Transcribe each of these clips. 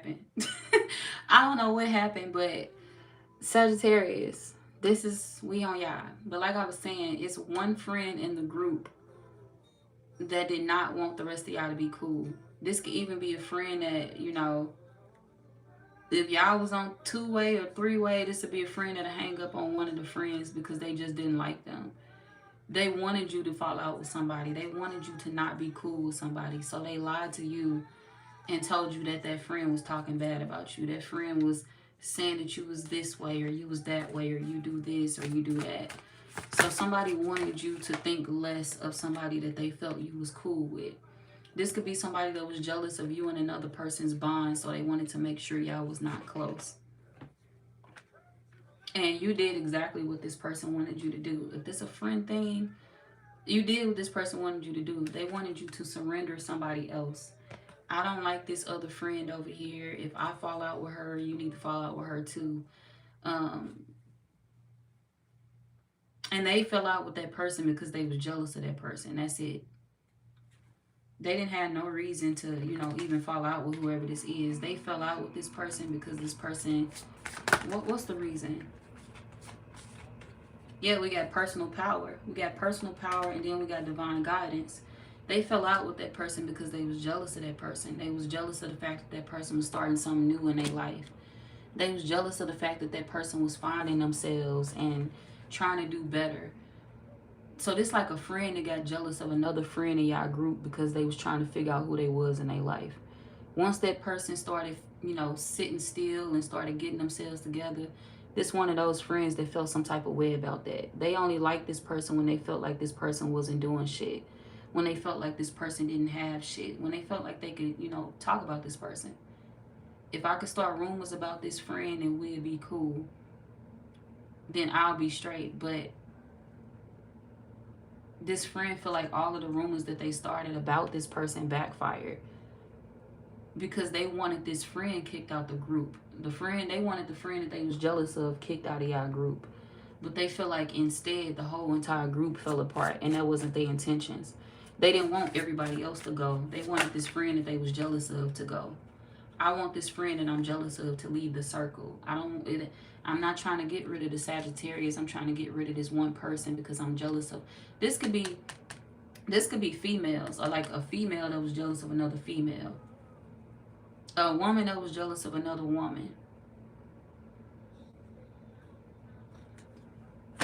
happened. I don't know what happened, but Sagittarius, we on y'all. But like I was saying, it's one friend in the group that did not want the rest of y'all to be cool. This could even be a friend that, if y'all was on two-way or three-way, this would be a friend that'll hang up on one of the friends because they just didn't like them. They wanted you to fall out with somebody. They wanted you to not be cool with somebody. So they lied to you and told you that that friend was talking bad about you. That friend was saying that you was this way or you was that way or you do this or you do that. So somebody wanted you to think less of somebody that they felt you was cool with. This could be somebody that was jealous of you and another person's bond, so they wanted to make sure y'all was not close. And you did exactly what this person wanted you to do. If this a friend thing, you did what this person wanted you to do. They wanted you to surrender somebody else. I don't like this other friend over here. If I fall out with her, you need to fall out with her too. Um, and they fell out with that person because they was jealous of that person. That's it. They didn't have no reason to, even fall out with whoever this is. They fell out with this person because this person, what's the reason? Yeah, we got personal power. We got personal power, and then we got divine guidance. They fell out with that person because they was jealous of that person. They was jealous of the fact that that person was starting something new in their life. They was jealous of the fact that that person was finding themselves and trying to do better. So this like a friend that got jealous of another friend in y'all group because they was trying to figure out who they was in their life. Once that person started, sitting still and started getting themselves together, this one of those friends that felt some type of way about that. They only liked this person when they felt like this person wasn't doing shit. When they felt like this person didn't have shit. When they felt like they could, talk about this person. If I could start rumors about this friend and we'd be cool, then I'll be straight. But this friend feel like all of the rumors that they started about this person backfired because they wanted this friend kicked out the group. They wanted the friend that they was jealous of kicked out of y'all group. But they feel like instead the whole entire group fell apart, and that wasn't their intentions. They didn't want everybody else to go. They wanted this friend that they was jealous of to go. I want this friend that I'm jealous of to leave the circle. I'm not trying to get rid of the Sagittarius. I'm trying to get rid of this one person because I'm jealous of. This could be females, or like a female that was jealous of another female. A woman that was jealous of another woman.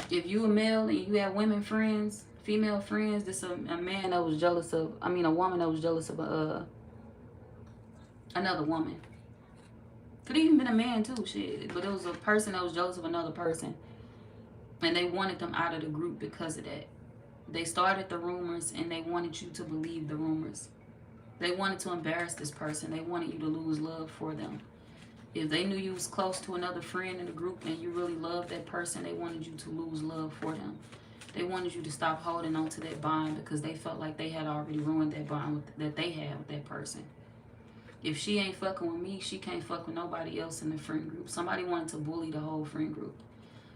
If you a male and you have women friends, female friends, this a man that was jealous of, a woman that was jealous of another woman. Could even been a man too, shit. But it was a person that was jealous of another person. And they wanted them out of the group because of that. They started the rumors and they wanted you to believe the rumors. They wanted to embarrass this person. They wanted you to lose love for them. If they knew you was close to another friend in the group and you really loved that person, they wanted you to lose love for them. They wanted you to stop holding on to that bond because they felt like they had already ruined that bond that they had with that person. If she ain't fucking with me, she can't fuck with nobody else in the friend group. Somebody wanted to bully the whole friend group.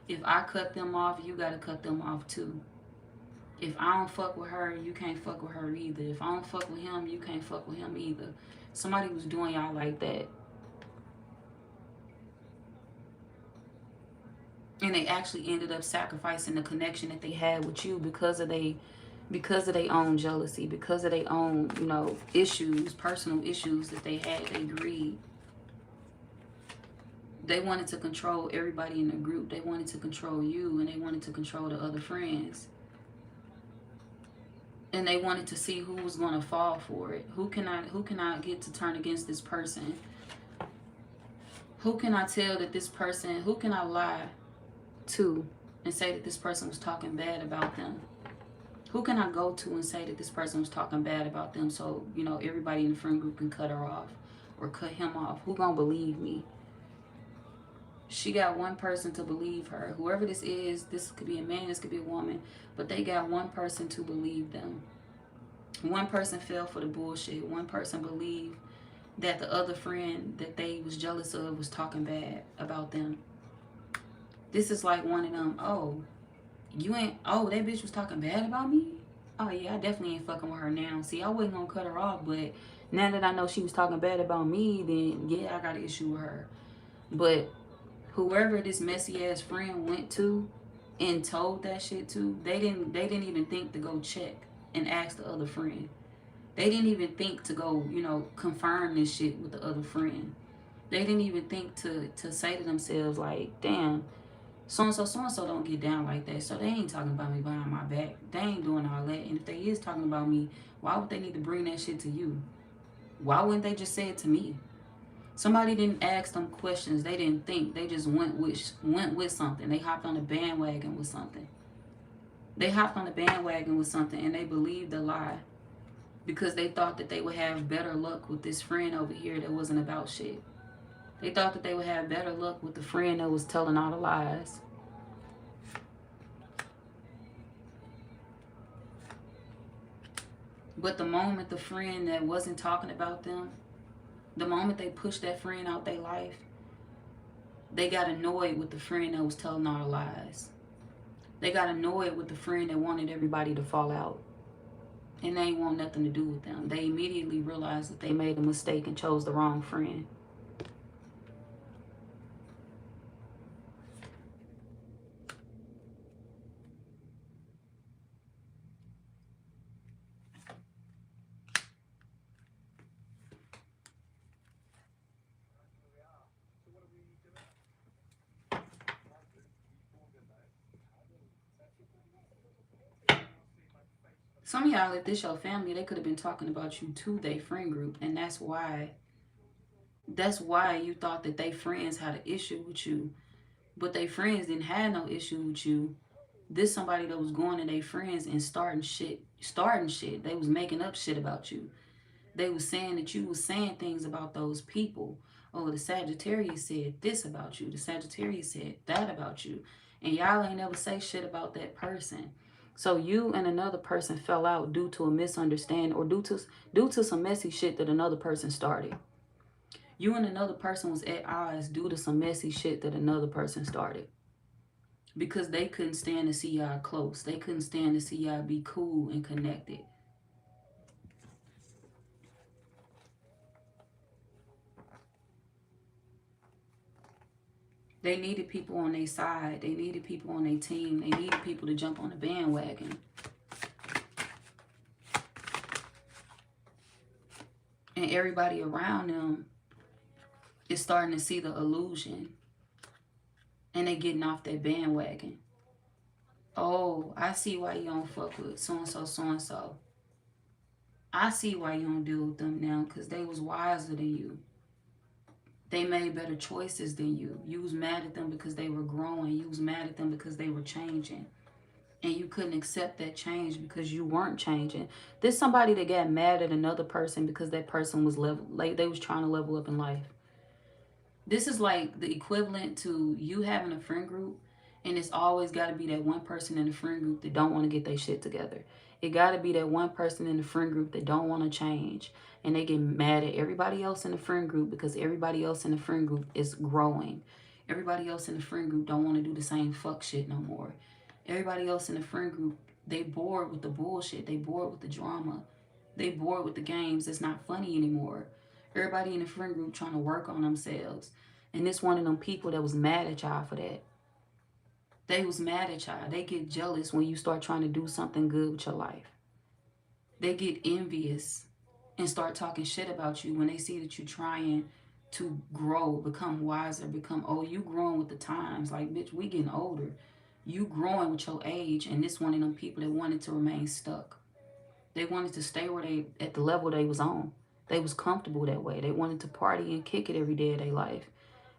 If I cut them off, you gotta cut them off too. If I don't fuck with her, you can't fuck with her either. If I don't fuck with him, you can't fuck with him either. Somebody was doing y'all like that. And they actually ended up sacrificing the connection that they had with you because of their own jealousy, because of their own, issues, personal issues that they had, they greed. They wanted to control everybody in the group. They wanted to control you, and they wanted to control the other friends. And they wanted to see who was going to fall for it. Who can I get to turn against this person? Who can I tell that this person, who can I lie to and say that this person was talking bad about them? Who can I go to and say that this person was talking bad about them so, everybody in the friend group can cut her off or cut him off? Who gonna believe me? She got one person to believe her. Whoever this is, this could be a man, this could be a woman, but they got one person to believe them. One person fell for the bullshit. One person believed that the other friend that they was jealous of was talking bad about them. This is like one of them, that bitch was talking bad about me? Oh yeah, I definitely ain't fucking with her now. See, I wasn't gonna cut her off, but Now that I know she was talking bad about me, then yeah, I got an issue with her. But whoever this messy ass friend went to and told that shit to, they didn't even think to go check and ask the other friend. They didn't even think to go, confirm this shit with the other friend. They didn't even think to say to themselves like, damn, so and so don't get down like that. So they ain't talking about me behind my back. They ain't doing all that. And if they is talking about me, why would they need to bring that shit to you? Why wouldn't they just say it to me? Somebody didn't ask them questions. They didn't think. They just went with something. They hopped on the bandwagon with something. They hopped on the bandwagon with something and they believed a lie because they thought that they would have better luck with this friend over here that wasn't about shit. They thought that they would have better luck with the friend that was telling all the lies. But the moment the friend that wasn't talking about them, the moment they pushed that friend out their life, they got annoyed with the friend that was telling all the lies. They got annoyed with the friend that wanted everybody to fall out. And they ain't want nothing to do with them. They immediately realized that they made a mistake and chose the wrong friend. Some of y'all, if this your family, they could have been talking about you to their friend group. And that's why you thought that they friends had an issue with you. But they friends didn't have no issue with you. This somebody that was going to their friends and starting shit. They was making up shit about you. They was saying that you was saying things about those people. Oh, the Sagittarius said this about you. The Sagittarius said that about you. And y'all ain't never say shit about that person. So you and another person fell out due to a misunderstanding or due to some messy shit that another person started. You and another person was at odds due to some messy shit that another person started. Because they couldn't stand to see y'all close. They couldn't stand to see y'all be cool and connected. They needed people on their side. They needed people on their team. They needed people to jump on the bandwagon. And everybody around them is starting to see the illusion. And they getting off that bandwagon. Oh, I see why you don't fuck with so-and-so, so-and-so. I see why you don't deal with them now because they was wiser than you. They made better choices than you. You was mad at them because they were growing. You was mad at them because they were changing. And you couldn't accept that change because you weren't changing. There's somebody that got mad at another person because that person was they was trying to level up in life. This is like the equivalent to you having a friend group and it's always got to be that one person in the friend group that don't want to get their shit together. It got to be that one person in the friend group that don't want to change. And they get mad at everybody else in the friend group because everybody else in the friend group is growing. Everybody else in the friend group don't want to do the same fuck shit no more. Everybody else in the friend group, they bored with the bullshit. They bored with the drama. They bored with the games. It's not funny anymore. Everybody in the friend group trying to work on themselves. And this one of them people that was mad at y'all for that. They was mad at y'all. They get jealous when you start trying to do something good with your life. They get envious and start talking shit about you when they see that you're trying to grow, become wiser, you growing with the times. Like, bitch, we getting older. You growing with your age, and this one of them people that wanted to remain stuck. They wanted to stay where they at the level they was on. They was comfortable that way. They wanted to party and kick it every day of their life.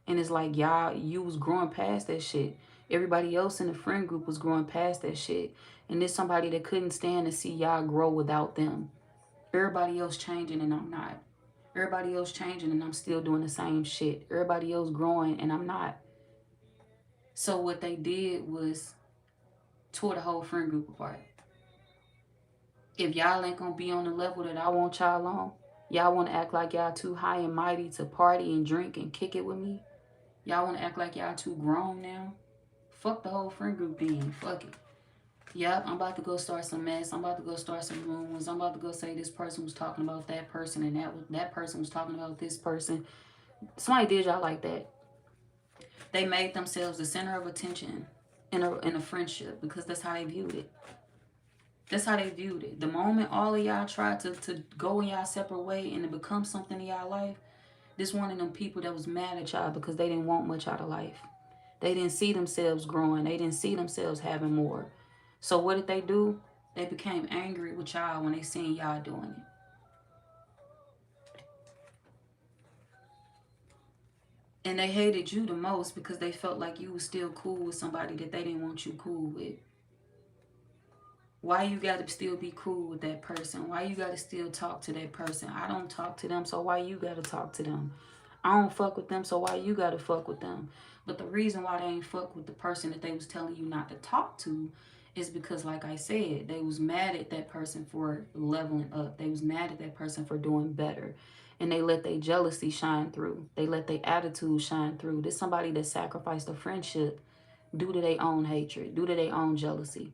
And it's like, y'all, you was growing past that shit. Everybody else in the friend group was growing past that shit. And there's somebody that couldn't stand to see y'all grow without them. Everybody else changing and I'm not. Everybody else changing and I'm still doing the same shit. Everybody else growing and I'm not. So what they did was tore the whole friend group apart. If y'all ain't gonna be on the level that I want y'all on, y'all want to act like y'all too high and mighty to party and drink and kick it with me, y'all want to act like y'all too grown now, fuck the whole friend group then. Fuck it. Yep, I'm about to go start some mess. I'm about to go start some rumors. I'm about to go say this person was talking about that person and that person was talking about this person. Somebody did y'all like that. They made themselves the center of attention in a friendship because that's how they viewed it. That's how they viewed it. The moment all of y'all tried to go in y'all separate way and to become something in y'all life, this one of them people that was mad at y'all because they didn't want much out of life. They didn't see themselves growing. They didn't see themselves having more. So what did they do? They became angry with y'all when they seen y'all doing it. And they hated you the most because they felt like you was still cool with somebody that they didn't want you cool with. Why you gotta still be cool with that person? Why you gotta still talk to that person? I don't talk to them, so why you gotta talk to them? I don't fuck with them, so why you gotta fuck with them? But the reason why they ain't fuck with the person that they was telling you not to talk to is because, like I said, they was mad at that person for leveling up. They was mad at that person for doing better. And they let their jealousy shine through. They let their attitude shine through. This somebody that sacrificed a friendship due to their own hatred, due to their own jealousy.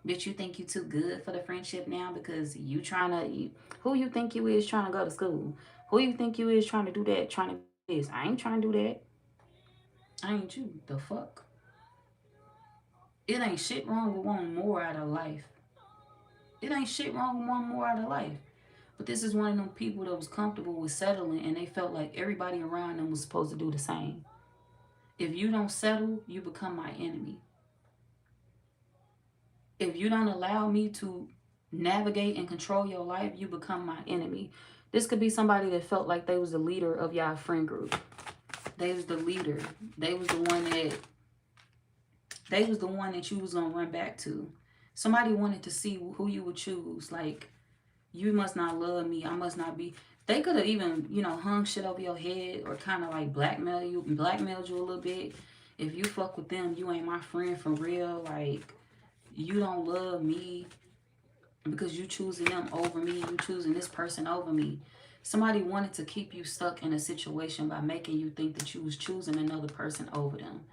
Bitch, you think you too good for the friendship now because you trying to, who you think you is trying to go to school? Who you think you is trying to do that, trying to be this? I ain't trying to do that. I ain't you. The fuck? It ain't shit wrong with wanting more out of life. It ain't shit wrong with wanting more out of life. But this is one of them people that was comfortable with settling and they felt like everybody around them was supposed to do the same. If you don't settle, you become my enemy. If you don't allow me to navigate and control your life, you become my enemy. This could be somebody that felt like they was the leader of y'all friend group. They was the leader. They was the one that you was gonna run back to. Somebody wanted to see who you would choose. Like, you must not love me. I must not be. They could have even, hung shit over your head or kind of like blackmailed you a little bit. If you fuck with them, you ain't my friend for real. Like, you don't love me because you choosing them over me. You choosing this person over me. Somebody wanted to keep you stuck in a situation by making you think that you was choosing another person over them.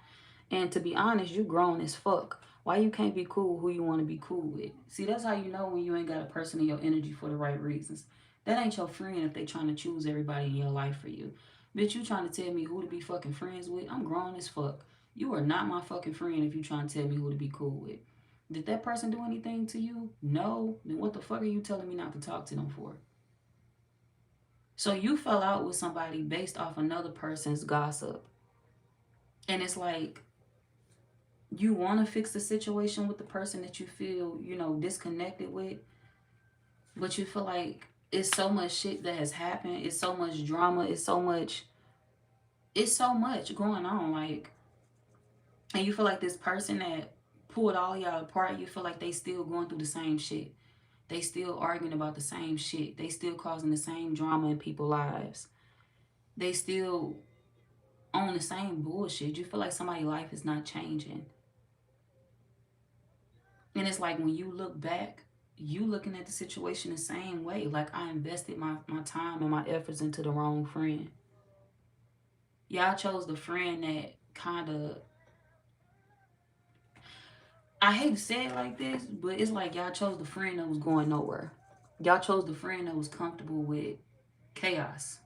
And to be honest, you grown as fuck. Why you can't be cool who you want to be cool with? See, that's how you know when you ain't got a person in your energy for the right reasons. That ain't your friend if they trying to choose everybody in your life for you. Bitch, you trying to tell me who to be fucking friends with? I'm grown as fuck. You are not my fucking friend if you trying to tell me who to be cool with. Did that person do anything to you? No. Then what the fuck are you telling me not to talk to them for? So you fell out with somebody based off another person's gossip. And it's like, you want to fix the situation with the person that you feel, disconnected with, but you feel like it's so much shit that has happened. It's so much drama. It's so much going on. Like, and you feel like this person that pulled all y'all apart, you feel like they still going through the same shit. They still arguing about the same shit. They still causing the same drama in people's lives. They still on the same bullshit. You feel like somebody's life is not changing. And it's like when you look back, you looking at the situation the same way. Like, I invested my time and my efforts into the wrong friend. Y'all chose the friend that kind of, I hate to say it like this, but it's like y'all chose the friend that was going nowhere. Y'all chose the friend that was comfortable with chaos.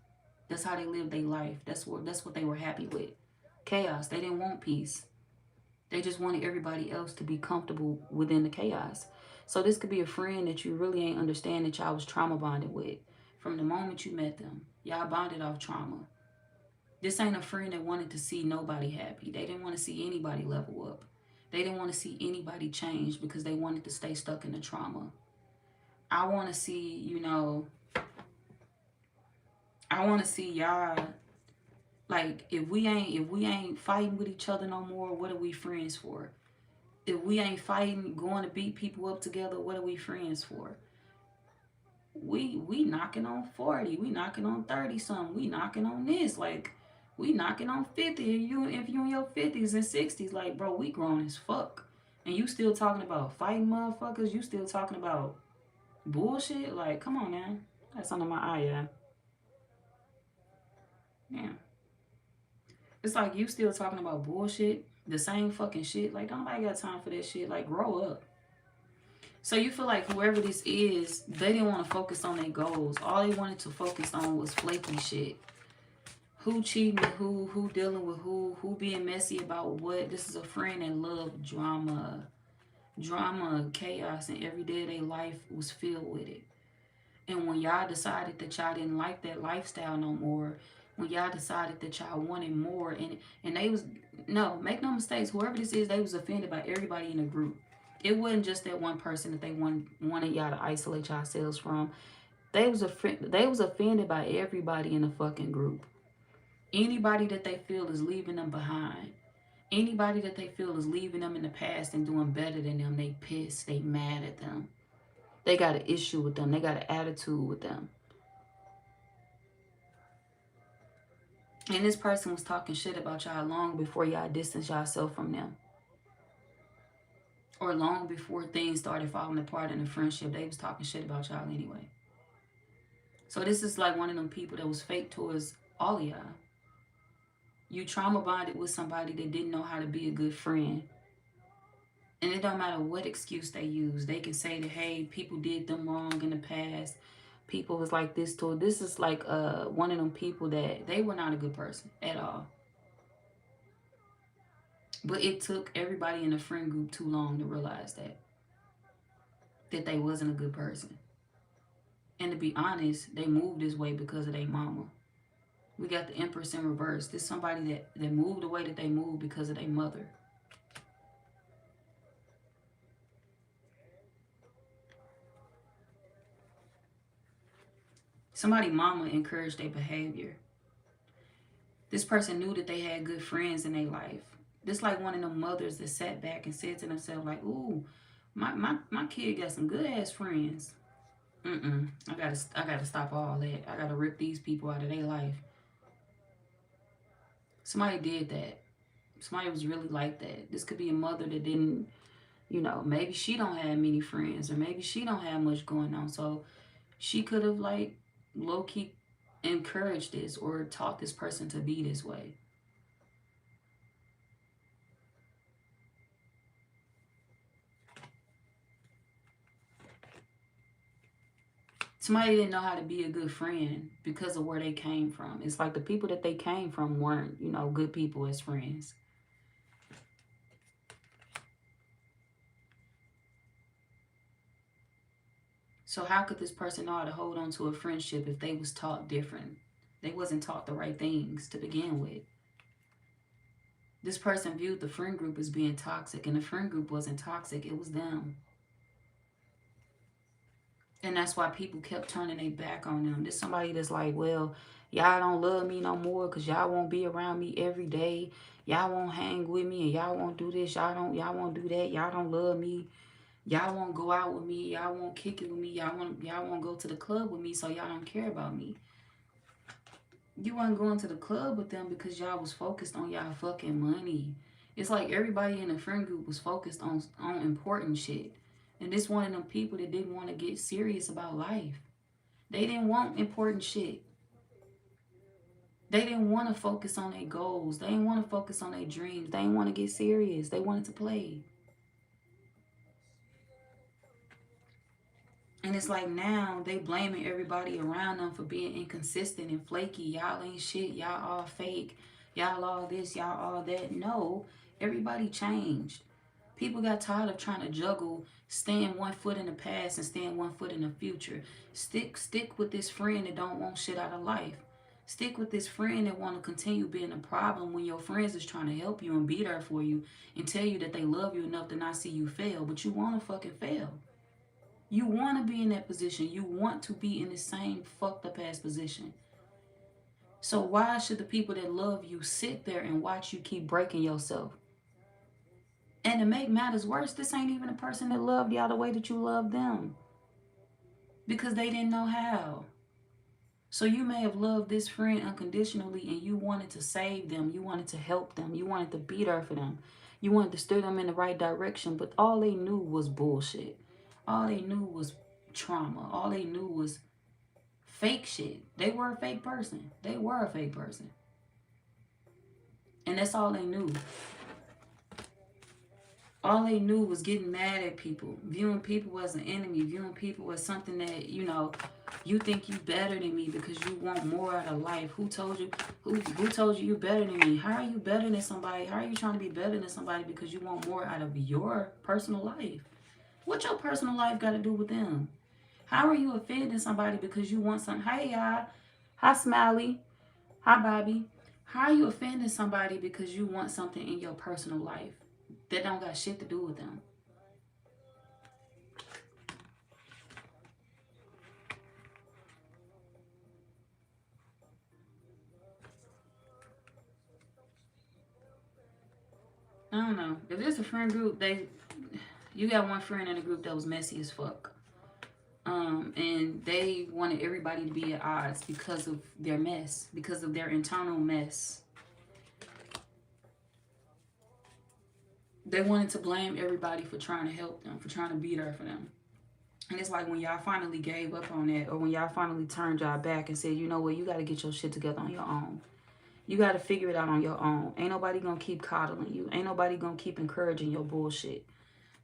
That's how they lived their life. That's what they were happy with. Chaos. They didn't want peace. They just wanted everybody else to be comfortable within the chaos. So this could be a friend that you really ain't understand that y'all was trauma bonded with. From the moment you met them, y'all bonded off trauma. This ain't a friend that wanted to see nobody happy. They didn't want to see anybody level up. They didn't want to see anybody change because they wanted to stay stuck in the trauma. I want to see, I want to see y'all, like, if we ain't fighting with each other no more, what are we friends for? If we ain't fighting, going to beat people up together, what are we friends for? We knocking on 40, we knocking on 30 something, we knocking on this, like, we knocking on 50. If you in your 50s and 60s, like, bro, we grown as fuck. And you still talking about fighting motherfuckers, you still talking about bullshit, like, come on now. That's under my eye, yeah. Yeah. It's like you still talking about bullshit, the same fucking shit. Like, nobody got time for that shit. Like, grow up. So you feel like whoever this is, they didn't want to focus on their goals. All they wanted to focus on was flaky shit. Who cheating with who dealing with who being messy about what. This is a friend that loved drama. Drama, chaos, and every day of their life was filled with it. And when y'all decided that y'all didn't like that lifestyle no more, when y'all decided that y'all wanted more, and they was, no, make no mistakes, whoever this is, they was offended by everybody in the group. It wasn't just that one person that they wanted y'all to isolate yourselves from. They was offended by everybody in the fucking group. Anybody that they feel is leaving them behind. Anybody that they feel is leaving them in the past and doing better than them, they pissed, they mad at them. They got an issue with them. They got an attitude with them. And this person was talking shit about y'all long before y'all distanced yourself from them. Or long before things started falling apart in the friendship. They was talking shit about y'all anyway. So this is like one of them people that was fake towards all of y'all. You trauma bonded with somebody that didn't know how to be a good friend. And it don't matter what excuse they use. They can say that, hey, people did them wrong in the past. People was like this to. This is like one of them people that they were not a good person at all. But it took everybody in the friend group too long to realize that they wasn't a good person. And to be honest, they moved this way because of their mama. We got the Empress in reverse. This is somebody that moved the way that they moved because of their mother. Somebody mama encouraged their behavior. This person knew that they had good friends in their life. This like one of them mothers that sat back and said to themselves like, ooh, my kid got some good ass friends. I gotta stop all that. I gotta rip these people out of their life. Somebody did that. Somebody was really like that. This could be a mother that didn't, maybe she don't have many friends, or maybe she don't have much going on. So she could have like low-key encouraged this or taught this person to be this way. Somebody didn't know how to be a good friend because of where they came from. It's like the people that they came from weren't, good people as friends. So how could this person know how to hold on to a friendship if they was taught different? They wasn't taught the right things to begin with. This person viewed the friend group as being toxic, and the friend group wasn't toxic. It was them. And that's why people kept turning their back on them. There's somebody that's like, well, y'all don't love me no more because y'all won't be around me every day. Y'all won't hang with me, and y'all won't do this. Y'all won't do that. Y'all don't love me. Y'all won't go out with me. Y'all won't kick it with me. Y'all won't go to the club with me, so y'all don't care about me. You weren't going to the club with them because y'all was focused on y'all fucking money. It's like everybody in the friend group was focused on important shit. And this one of them people that didn't want to get serious about life. They didn't want important shit. They didn't want to focus on their goals. They didn't want to focus on their dreams. They didn't want to get serious. They wanted to play. And it's like now they blaming everybody around them for being inconsistent and flaky. Y'all ain't shit. Y'all all fake. Y'all all this. Y'all all that. No, everybody changed. People got tired of trying to juggle, staying 1 foot in the past and staying 1 foot in the future. Stick with this friend that don't want shit out of life. Stick with this friend that want to continue being a problem when your friends is trying to help you and be there for you and tell you that they love you enough to not see you fail, but you want to fucking fail. You want to be in that position. You want to be in the same fucked up ass position. So why should the people that love you sit there and watch you keep breaking yourself? And to make matters worse, this ain't even a person that loved y'all the way that you love them. Because they didn't know how. So you may have loved this friend unconditionally and you wanted to save them. You wanted to help them. You wanted to be there for them. You wanted to steer them in the right direction. But all they knew was bullshit. All they knew was trauma. All they knew was fake shit. They were a fake person. They were a fake person. And that's all they knew. All they knew was getting mad at people, viewing people as an enemy, viewing people as something that, you know, you think you better than me because you want more out of life. Who told you? Who told you better than me? How are you better than somebody? How are you trying to be better than somebody because you want more out of your personal life? What your personal life got to do with them? How are you offending somebody because you want something? Hey, y'all. Hi, Smiley. Hi, Bobby. How are you offending somebody because you want something in your personal life that don't got shit to do with them? I don't know. If it's a friend group, you got one friend in the group that was messy as fuck. And they wanted everybody to be at odds because of their mess, because of their internal mess. They wanted to blame everybody for trying to help them, for trying to be there for them. And it's like when y'all finally gave up on that, or when y'all finally turned y'all back and said, you know what, you got to get your shit together on your own. You got to figure it out on your own. Ain't nobody going to keep coddling you. Ain't nobody going to keep encouraging your bullshit.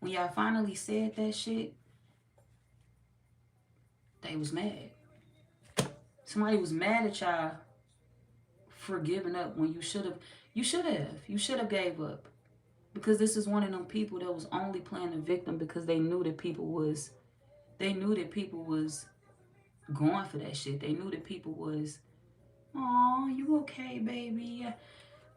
When y'all finally said that shit, they was mad. Somebody was mad at y'all for giving up when you should have. You should have gave up. Because this is one of them people that was only playing the victim because they knew that people was going for that shit. They knew that people was, oh, you okay, baby?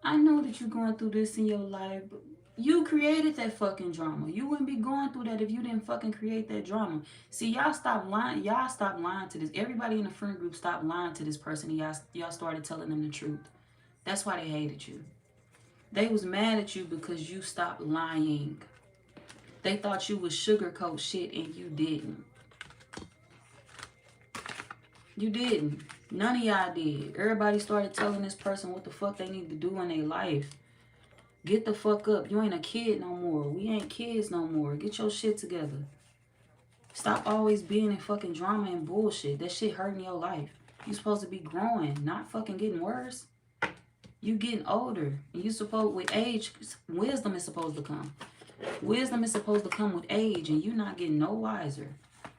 I know that you're going through this in your life, but you created that fucking drama. You wouldn't be going through that if you didn't fucking create that drama. See, y'all stop lying. Y'all stop lying to this. Everybody in the friend group stopped lying to this person. And y'all started telling them the truth. That's why they hated you. They was mad at you because you stopped lying. They thought you would sugarcoat shit and you didn't. You didn't. None of y'all did. Everybody started telling this person what the fuck they need to do in their life. Get the fuck up. You ain't a kid no more. We ain't kids no more. Get your shit together. Stop always being in fucking drama and bullshit. That shit hurting your life. You supposed to be growing, not fucking getting worse. You getting older. And you supposed, with age, wisdom is supposed to come. Wisdom is supposed to come with age, and you not getting no wiser.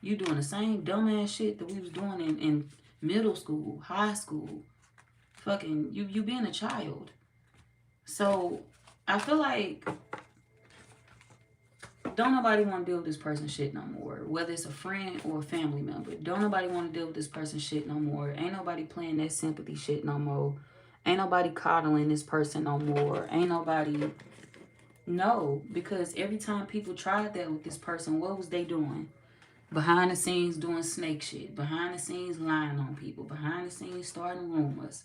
You doing the same dumbass shit that we was doing in middle school, high school. Fucking, you being a child. So, I feel like don't nobody want to deal with this person's shit no more. Whether it's a friend or a family member. Don't nobody want to deal with this person's shit no more. Ain't nobody playing that sympathy shit no more. Ain't nobody coddling this person no more. Ain't nobody... No, because every time people tried that with this person, what was they doing? Behind the scenes doing snake shit. Behind the scenes lying on people. Behind the scenes starting rumors.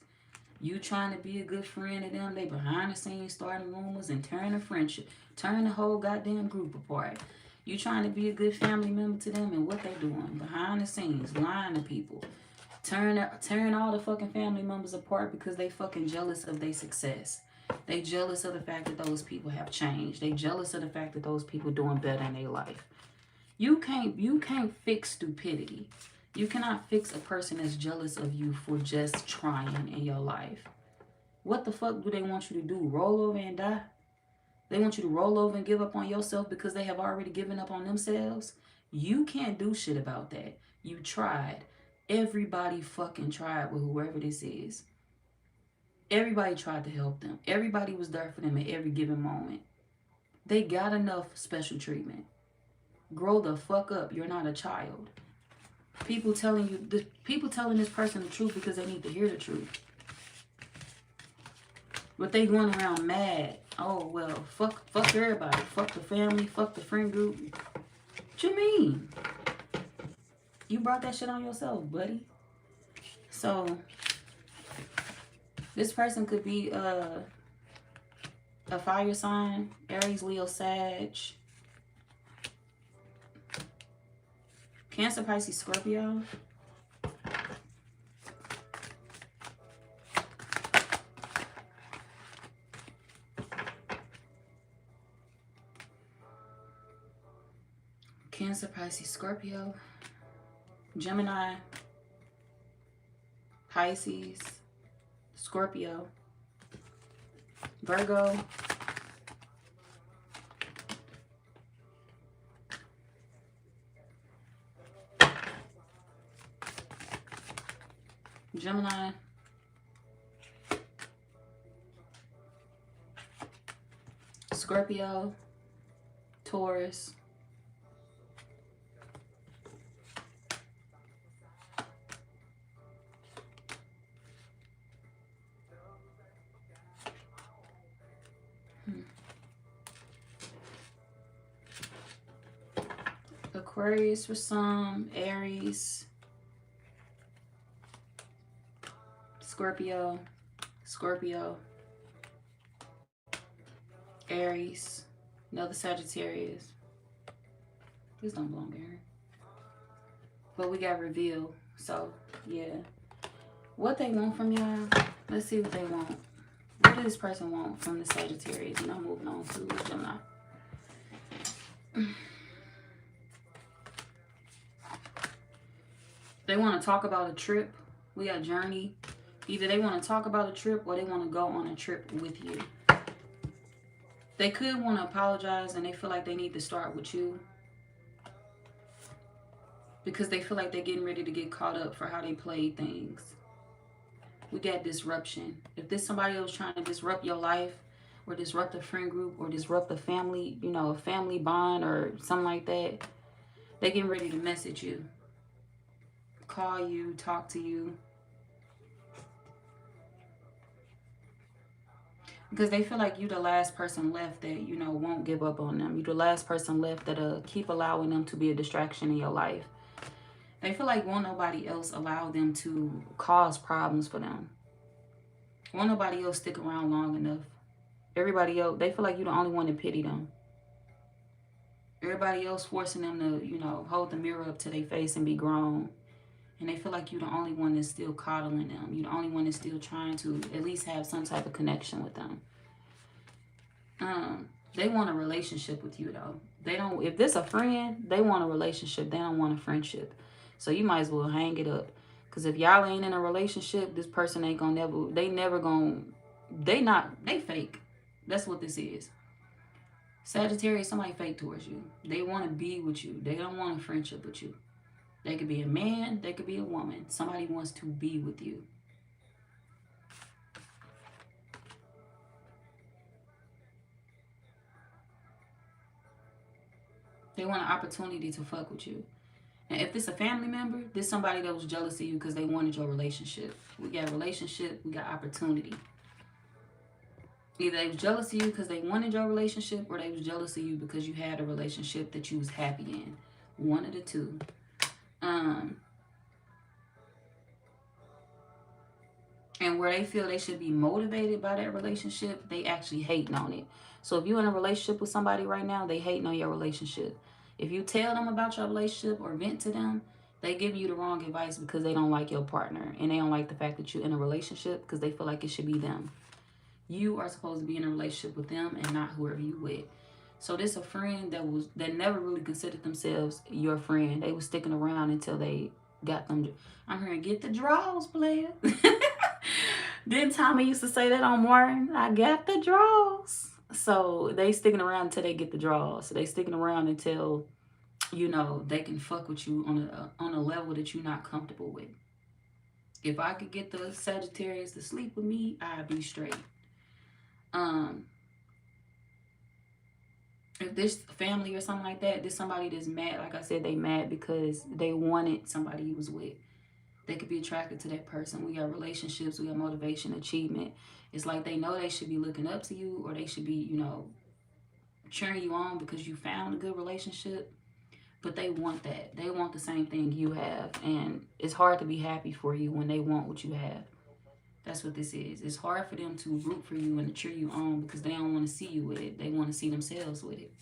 You trying to be a good friend to them, they behind the scenes starting rumors and tearing the friendship. Turn the whole goddamn group apart. You trying to be a good family member to them, and what they doing? Behind the scenes, lying to people. Tearing all the fucking family members apart because they fucking jealous of their success. They jealous of the fact that those people have changed. They jealous of the fact that those people doing better in their life. You can't fix stupidity. You cannot fix a person that's jealous of you for just trying in your life. What the fuck do they want you to do? Roll over and die? They want you to roll over and give up on yourself because they have already given up on themselves? You can't do shit about that. You tried. Everybody fucking tried with whoever this is. Everybody tried to help them. Everybody was there for them at every given moment. They got enough special treatment. Grow the fuck up. You're not a child. People telling this person the truth because they need to hear the truth. But they going around mad. Oh, well, fuck everybody. Fuck the family. Fuck the friend group. What you mean? You brought that shit on yourself, buddy. So, this person could be a fire sign. Aries, Leo, Sag. Cancer, Pisces, Scorpio. Cancer, Pisces, Scorpio. Gemini. Pisces. Scorpio. Virgo. Gemini, Scorpio, Taurus, Aquarius for some, Aries, Scorpio, Scorpio, Aries, another Sagittarius. This don't belong here. But we got revealed. So, yeah. What they want from y'all, let's see what they want. What does this person want from the Sagittarius? And I'm moving on to Gemini. They want to talk about a trip. We got journey. Either they want to talk about a trip or they want to go on a trip with you. They could want to apologize and they feel like they need to start with you. Because they feel like they're getting ready to get caught up for how they played things. We got disruption. If there's somebody else trying to disrupt your life or disrupt a friend group or disrupt a family, you know, a family bond or something like that, they getting ready to message you. Call you, talk to you. Because they feel like you the last person left that, you know, won't give up on them. You the last person left that'll keep allowing them to be a distraction in your life. They feel like won't nobody else allow them to cause problems for them. Won't nobody else stick around long enough. Everybody else, they feel like you're the only one to pity them. Everybody else forcing them to, you know, hold the mirror up to their face and be grown. And they feel like you're the only one that's still coddling them. You're the only one that's still trying to at least have some type of connection with them. They want a relationship with you though. They don't, if this a friend, they want a relationship. They don't want a friendship. So you might as well hang it up. Because if y'all ain't in a relationship, this person ain't gonna never, they fake. That's what this is. Sagittarius, somebody fake towards you. They want to be with you. They don't want a friendship with you. They could be a man, they could be a woman. Somebody wants to be with you. They want an opportunity to fuck with you. And if this a family member, this somebody that was jealous of you because they wanted your relationship. We got relationship, we got opportunity. Either they was jealous of you because they wanted your relationship or they was jealous of you because you had a relationship that you was happy in. One of the two. And where they feel they should be motivated by that relationship, they actually hating on it. So if you're in a relationship with somebody right now, they hating on your relationship. If you tell them about your relationship or vent to them, they give you the wrong advice because they don't like your partner. And they don't like the fact that you're in a relationship because they feel like it should be them. You are supposed to be in a relationship with them and not whoever you with. So this a friend that never really considered themselves your friend. They was sticking around until they got them. I'm here to get the draws, player. Didn't Tommy used to say that on Martin? I got the draws. So they sticking around until they get the draws. So they sticking around until, you know, they can fuck with you on a level that you're not comfortable with. If I could get the Sagittarius to sleep with me, I'd be straight. If this family or something like that, there's somebody that's mad. Like I said, they mad because they wanted somebody you was with. They could be attracted to that person. We got relationships, we got motivation, achievement. It's like they know they should be looking up to you or they should be, you know, cheering you on because you found a good relationship. But they want that. They want the same thing you have. And it's hard to be happy for you when they want what you have. That's what this is. It's hard for them to root for you and to cheer you on because they don't want to see you with it. They want to see themselves with it.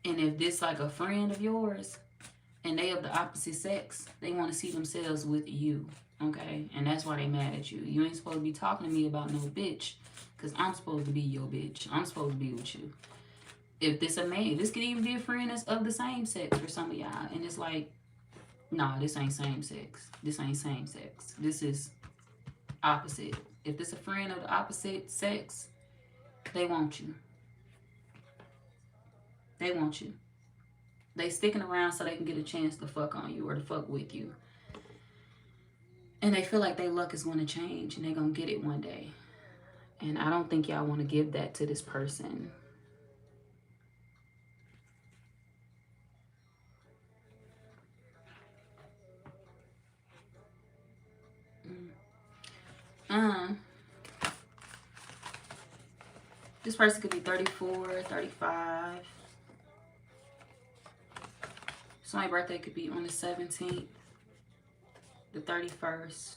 And if this like a friend of yours and they of the opposite sex, they want to see themselves with you. Okay? And that's why they mad at you. You ain't supposed to be talking to me about no bitch because I'm supposed to be your bitch. I'm supposed to be with you. If this a man, this could even be a friend that's of the same sex for some of y'all. And it's like, nah, this ain't same sex. This ain't same sex. This is opposite. If this a friend of the opposite sex, they want you. They want you. They sticking around so they can get a chance to fuck on you or to fuck with you. And they feel like their luck is going to change and they're going to get it one day. And I don't think y'all want to give that to this person. This person could be 34, 35. So my birthday could be on the 17th, the 31st,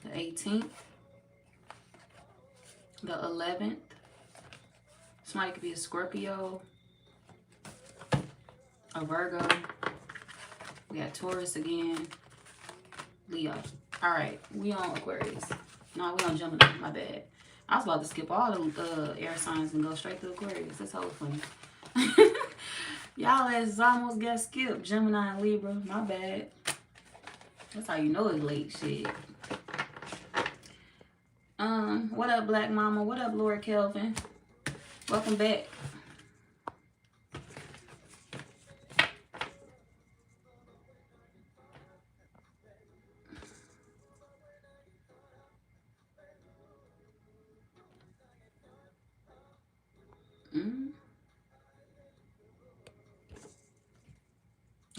the 18th, the 11th. Somebody could be a Scorpio, a Virgo. We got Taurus again, Leo. All right, we on Aquarius. No, we on Gemini, my bad. I was about to skip all the air signs and go straight to Aquarius. That's hella funny. Y'all asses almost got skipped. Gemini and Libra, my bad. That's how you know it's late shit. What up, Black Mama? What up, Lord Kelvin? Welcome back.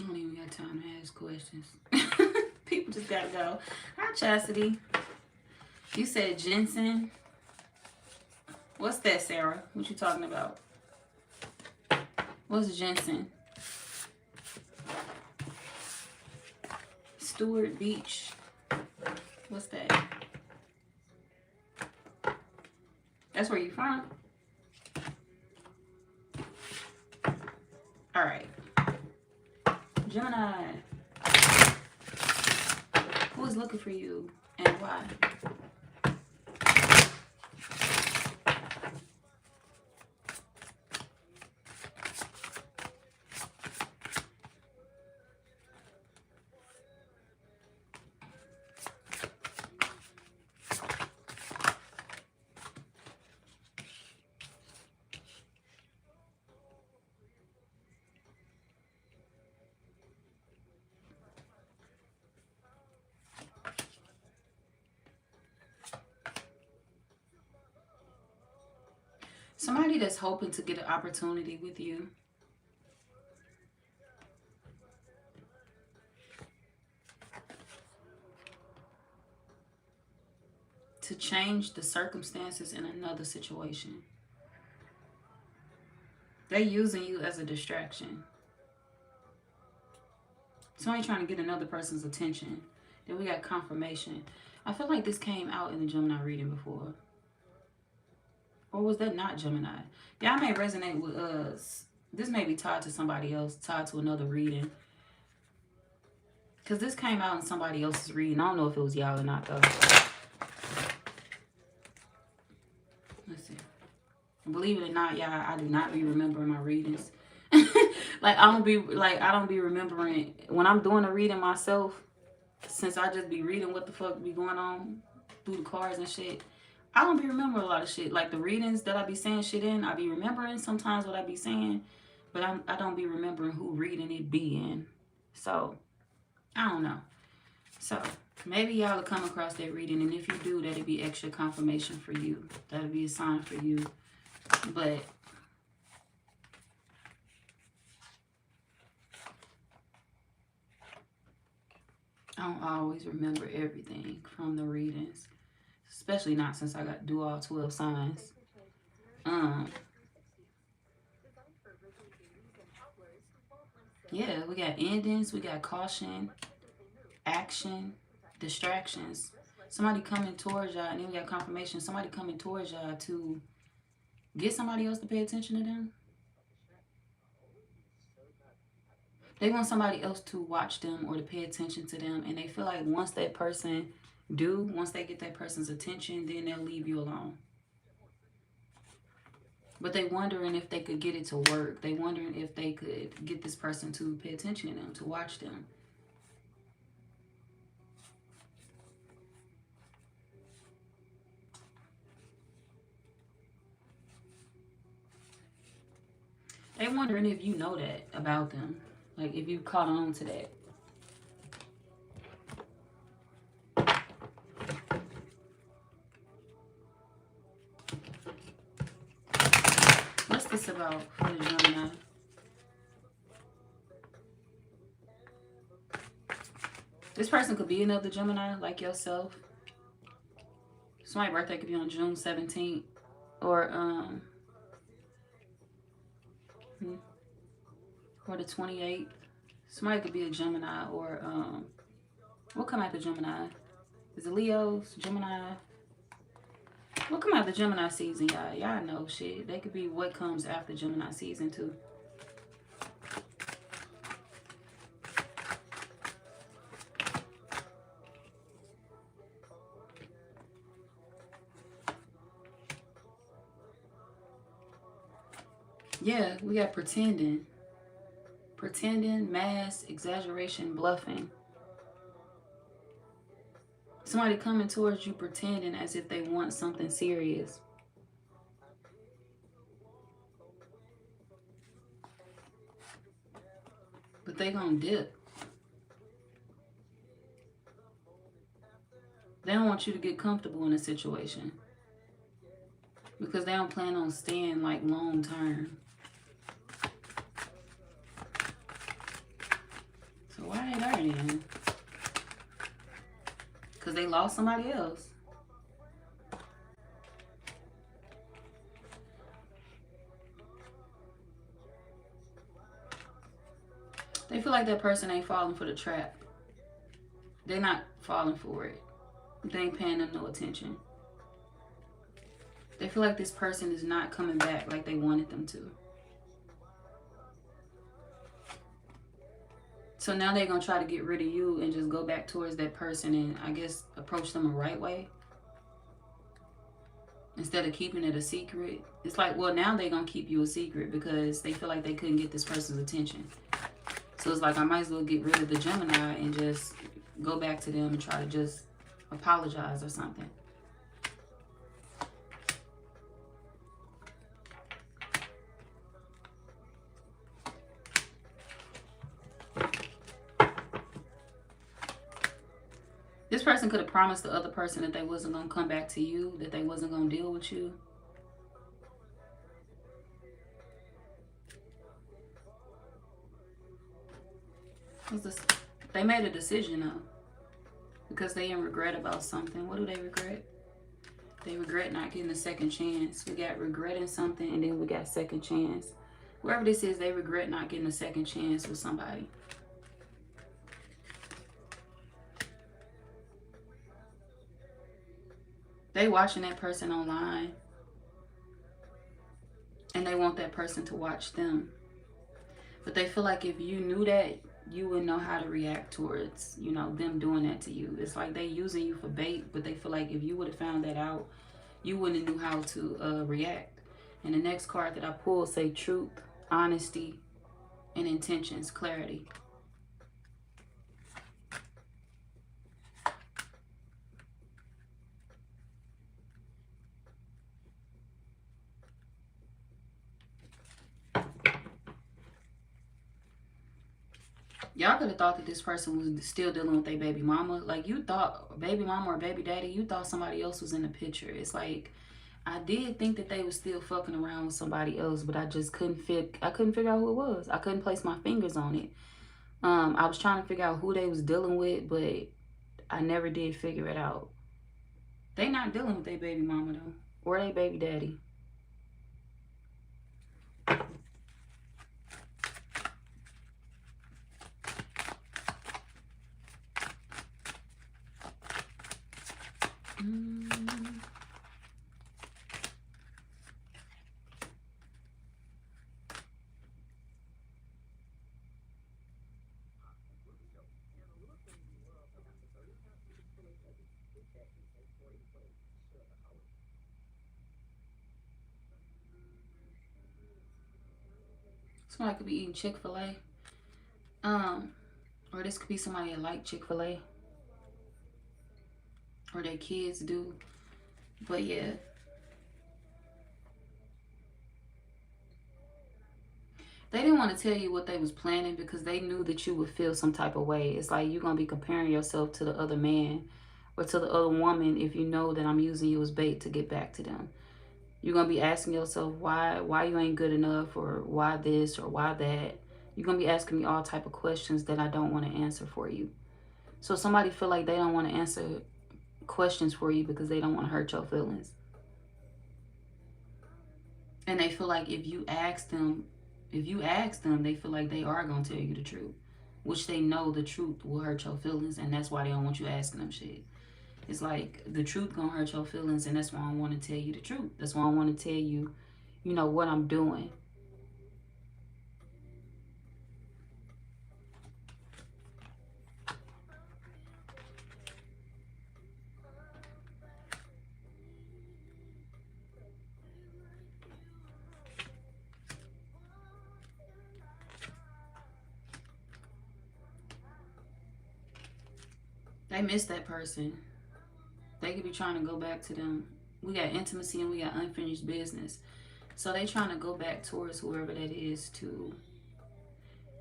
I don't even got time to ask questions. People just gotta go. Hi, Chastity. You said ginseng. What's that, Sarah? What you talking about? What's ginseng? Stewart Beach. What's that? That's where you from? All right. Gemini. Who is looking for you and why? Somebody that's hoping to get an opportunity with you. To change the circumstances in another situation. They're using you as a distraction. Somebody trying to get another person's attention. Then we got confirmation. I feel like this came out in the Gemini reading before. Or was that not Gemini? Y'all may resonate with us. This may be tied to somebody else, tied to another reading. Because this came out in somebody else's reading. I don't know if it was y'all or not, though. Let's see. Believe it or not, y'all, I do not be remembering my readings. I don't be remembering when I'm doing a reading myself, since I just be reading what the fuck be going on through the cards and shit. I don't be remembering a lot of shit. Like the readings that I be saying shit in, I be remembering sometimes what I be saying, but I don't be remembering who reading it be in. So, I don't know. So, maybe y'all will come across that reading, and if you do, that'll be extra confirmation for you. That'll be a sign for you. But I don't always remember everything from the readings. Especially not since I got to do all 12 signs. Yeah, we got endings, we got caution, action, distractions. Somebody coming towards y'all, and then we got confirmation. Somebody coming towards y'all to get somebody else to pay attention to them. They want somebody else to watch them or to pay attention to them. And they feel like once they get that person's attention, then they'll leave you alone. But they wondering if they could get it to work. They wondering if they could get this person to pay attention to them, to watch them. They wondering if you know that about them. Like if you caught on to that. this about for the Gemini? This person could be another Gemini, like yourself. Somebody's birthday could be on June 17th. Or the 28th. Somebody could be a Gemini or what come after Gemini? Is it Leo's? Gemini? What come after Gemini season, y'all? Y'all know shit. They could be what comes after Gemini season too. Yeah, we got pretending. Pretending, mask, exaggeration, bluffing. Somebody coming towards you pretending as if they want something serious. But they gonna dip. They don't want you to get comfortable in a situation. Because they don't plan on staying like long term. So why they there then? Because they lost somebody else. They feel like that person ain't falling for the trap. They're not falling for it. They ain't paying them no attention. They feel like this person is not coming back like they wanted them to. So now they're going to try to get rid of you and just go back towards that person and, I guess, approach them the right way. Instead of keeping it a secret. It's like, well, now they're going to keep you a secret because they feel like they couldn't get this person's attention. So it's like, I might as well get rid of the Gemini and just go back to them and try to just apologize or something. This person could have promised the other person that they wasn't going to come back to you, that they wasn't going to deal with you. They made a decision though. Because they in regret about something. What do they regret? They regret not getting a second chance. We got regretting something and then we got second chance. Whoever this is, they regret not getting a second chance with somebody. They watching that person online. And they want that person to watch them. But they feel like if you knew that, you would know how to react towards, you know, them doing that to you. It's like they using you for bait, but they feel like if you would have found that out, you wouldn't have knew how to react. And the next card that I pulled say truth, honesty, and intentions, clarity. Y'all could have thought that this person was still dealing with their baby mama. Like, you thought baby mama or baby daddy, you thought somebody else was in the picture. It's like, I did think that they was still fucking around with somebody else, but I just couldn't figure out who it was. I couldn't place my fingers on it. I was trying to figure out who they was dealing with, but I never did figure it out. They not dealing with their baby mama though, or their baby daddy. Somebody could be eating Chick-fil-A. Or this could be somebody that like Chick-fil-A. Or their kids do. But yeah. They didn't want to tell you what they was planning because they knew that you would feel some type of way. It's like you're going to be comparing yourself to the other man or to the other woman if you know that I'm using you as bait to get back to them. You're going to be asking yourself why you ain't good enough, or why this or why that. You're going to be asking me all type of questions that I don't want to answer for you. So somebody feel like they don't want to answer questions for you because they don't want to hurt your feelings. And they feel like if you ask them, they feel like they are going to tell you the truth. Which they know the truth will hurt your feelings, and that's why they don't want you asking them shit. It's like the truth gonna hurt your feelings, and that's why I want to tell you the truth. That's why I want to tell you, you know, what I'm doing. They miss that person. They could be trying to go back to them. We got intimacy and we got unfinished business. So they trying to go back towards whoever that is to.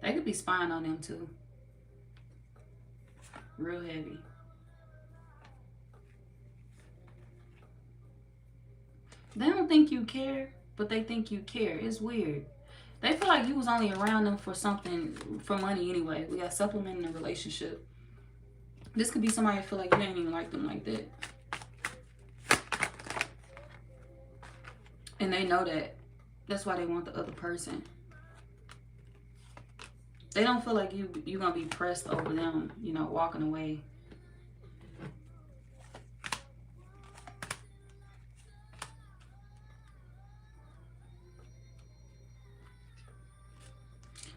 They could be spying on them too. Real heavy. They don't think you care, but they think you care. It's weird. They feel like you was only around them for something, for money anyway. We got supplementing the relationship. This could be somebody that feel like you ain't even like them like that. And they know that. That's why they want the other person. They don't feel like you're going to be pressed over them, you know, walking away.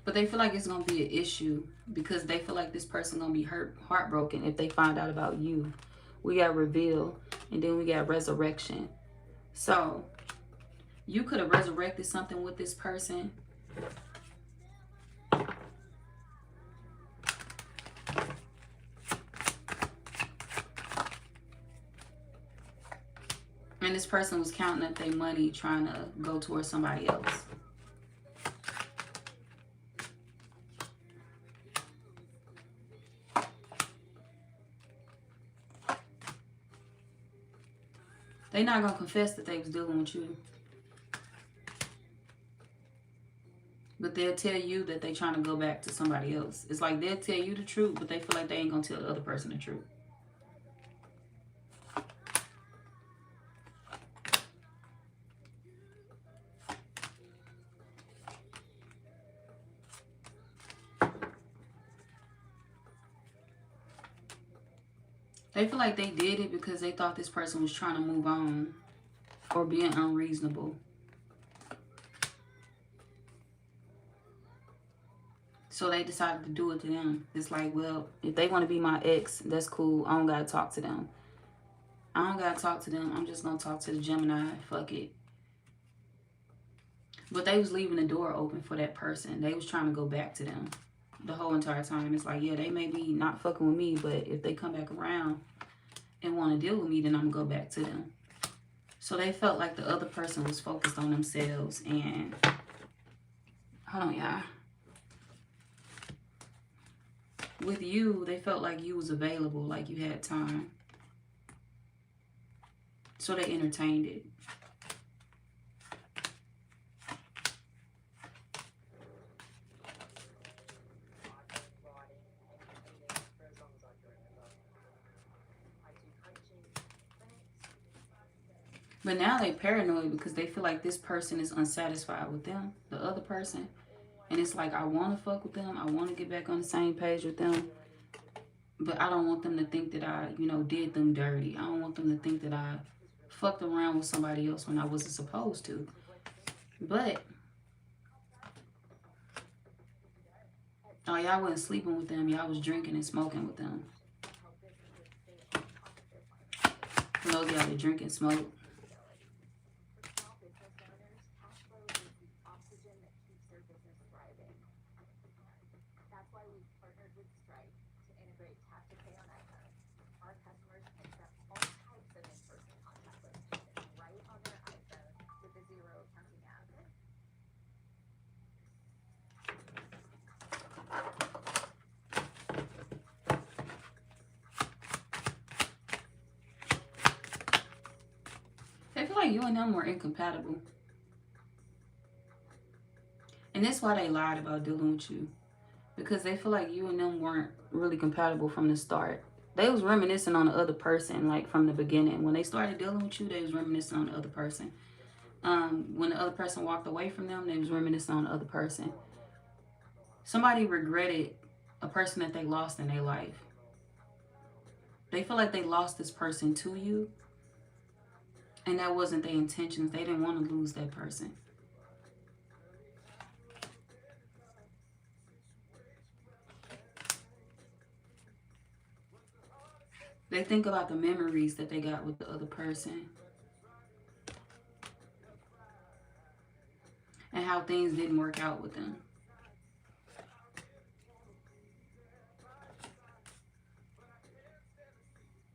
But they feel like it's going to be an issue because they feel like this person going to be heartbroken if they find out about you. We got reveal, and then we got resurrection. So you could have resurrected something with this person. And this person was counting up their money trying to go towards somebody else. They're not going to confess that they was dealing with you. But they'll tell you that they trying to go back to somebody else. It's like they'll tell you the truth, but they feel like they ain't going to tell the other person the truth. They feel like they did it because they thought this person was trying to move on or being unreasonable. So they decided to do it to them. It's like, well, if they want to be my ex, that's cool. I don't got to talk to them. I don't got to talk to them. I'm just going to talk to the Gemini. Fuck it. But they was leaving the door open for that person. They was trying to go back to them the whole entire time. It's like, yeah, they may be not fucking with me, but if they come back around and want to deal with me, then I'm going to go back to them. So they felt like the other person was focused on themselves. And hold on, y'all. With you, they felt like you was available, like you had time. So they entertained it. But now they paranoid because they feel like this person is unsatisfied with them, the other person. And it's like, I want to fuck with them. I want to get back on the same page with them. But I don't want them to think that I, you know, did them dirty. I don't want them to think that I fucked around with somebody else when I wasn't supposed to. But, oh, y'all wasn't sleeping with them. Y'all was drinking and smoking with them. For those of y'all that drink and smoke. feel like you and them were incompatible. And that's why they lied about dealing with you. Because they feel like you and them weren't really compatible from the start. They was reminiscing on the other person, like from the beginning. When they started dealing with you, they was reminiscing on the other person. When the other person walked away from them, they was reminiscing on the other person. Somebody regretted a person that they lost in their life. They feel like they lost this person to you, and that wasn't their intentions. They didn't want to lose that person. They think about the memories that they got with the other person and how things didn't work out with them.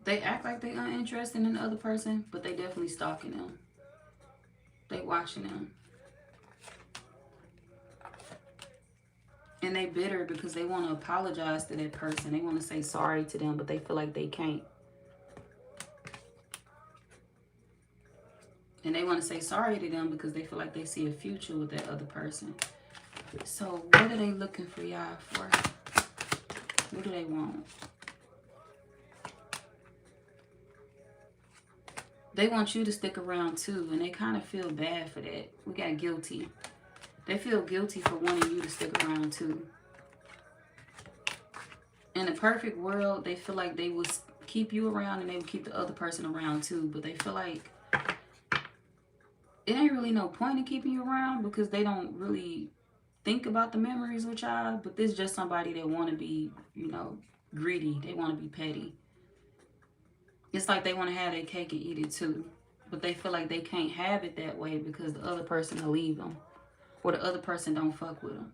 They act like they're uninterested in the other person, but they definitely stalking them. They watching them. And they bitter because they want to apologize to that person. They want to say sorry to them, but they feel like they can't. And they want to say sorry to them because they feel like they see a future with that other person. So what are they looking for y'all for? What do they want? They want you to stick around too, and they kind of feel bad for that. We got guilty. They feel guilty for wanting you to stick around too. In a perfect world, they feel like they would keep you around and they would keep the other person around too. But they feel like it ain't really no point in keeping you around because they don't really think about the memories with y'all. But this is just somebody that want to be, you know, greedy. They want to be petty. It's like they want to have their cake and eat it too. But they feel like they can't have it that way because the other person will leave them. Or the other person don't fuck with them.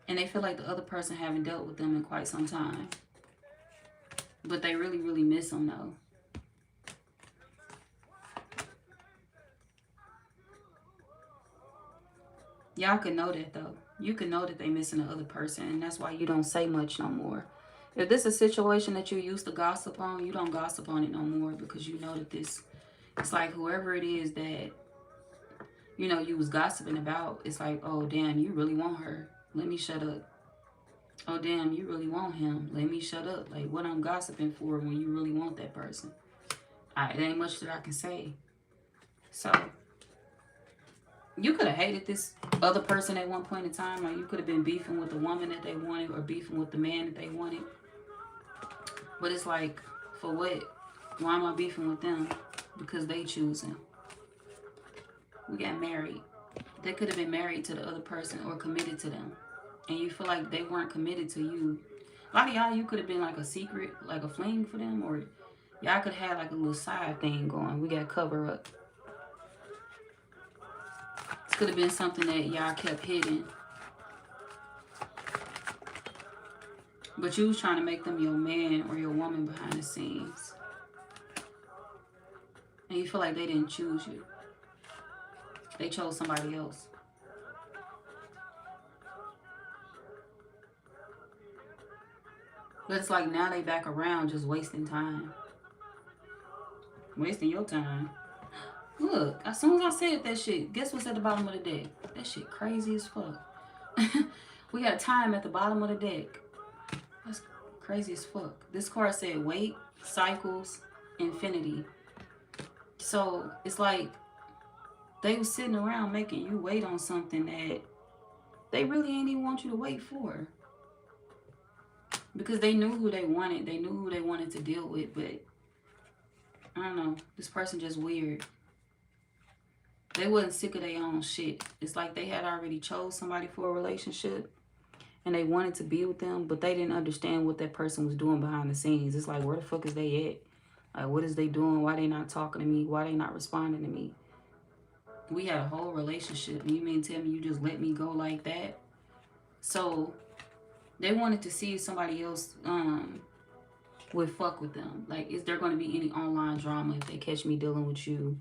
And they feel like the other person haven't dealt with them in quite some time. But they really, really miss them though. Y'all can know that though. You can know that they missing the other person. And that's why you don't say much no more. If this is a situation that you used to gossip on, you don't gossip on it no more because you know that this, it's like whoever it is that, you know, you was gossiping about, it's like, oh, damn, you really want her. Let me shut up. Oh, damn, you really want him. Let me shut up. Like, what I'm gossiping for when you really want that person? It ain't much that I can say. So, you could have hated this other person at one point in time. Like, you could have been beefing with the woman that they wanted or beefing with the man that they wanted. But it's like, for what? Why am I beefing with them? Because they choosing. We got married. They could have been married to the other person or committed to them. And you feel like they weren't committed to you. A lot of y'all, you could have been like a secret, like a fling for them. Or y'all could have like a little side thing going. We got to cover up. This could have been something that y'all kept hidden. But you was trying to make them your man or your woman behind the scenes. And you feel like they didn't choose you. They chose somebody else. But it's like now they back around just wasting time. Wasting your time. Look, as soon as I said that shit, guess what's at the bottom of the deck? That shit crazy as fuck. We got time at the bottom of the deck. That's crazy as fuck. This card said wait, cycles, infinity. So it's like they was sitting around making you wait on something that they really ain't even want you to wait for. Because they knew who they wanted. They knew who they wanted to deal with. But I don't know. This person just weird. They wasn't sick of their own shit. It's like they had already chose somebody for a relationship. And they wanted to be with them. But they didn't understand what that person was doing behind the scenes. It's like, where the fuck is they at? Like, what is they doing? Why they not talking to me? Why they not responding to me? We had a whole relationship. And you mean tell me you just let me go like that? So they wanted to see if somebody else would fuck with them. Like, is there going to be any online drama if they catch me dealing with you?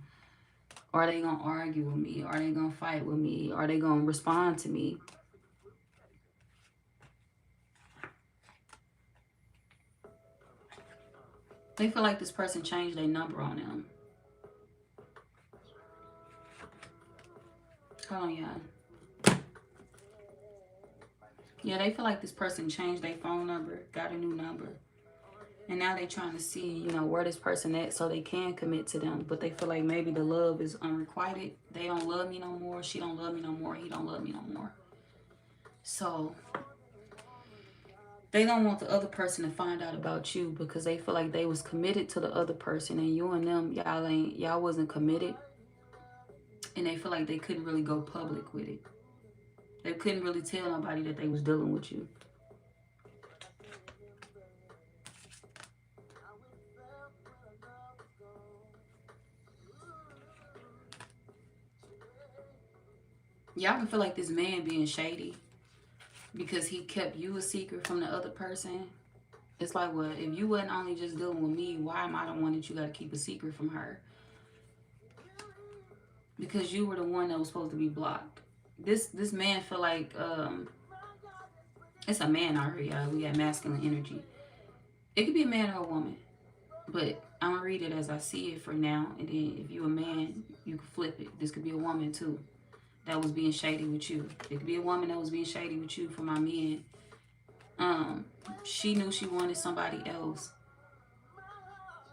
Are they going to argue with me? Are they going to fight with me? Are they going to respond to me? They feel like this person changed their number on them. Hold on, y'all. Yeah, they feel like this person changed their phone number, got a new number. And now they trying to see, you know, where this person at so they can commit to them. But they feel like maybe the love is unrequited. They don't love me no more. She don't love me no more. He don't love me no more. So they don't want the other person to find out about you because they feel like they was committed to the other person and you and them, y'all wasn't committed. And they feel like they couldn't really go public with it. They couldn't really tell nobody that they was dealing with you. Y'all can feel like this man being shady because he kept you a secret from the other person. It's like, well, if you wasn't only just dealing with me, why am I the one that you got to keep a secret from her? Because you were the one that was supposed to be blocked. This man feel like, it's a man out here, y'all. We got masculine energy. It could be a man or a woman. But I'm going to read it as I see it for now. And then if you a man, you can flip it. This could be a woman too that was being shady with you. It could be a woman that was being shady with you for my men. She knew she wanted somebody else.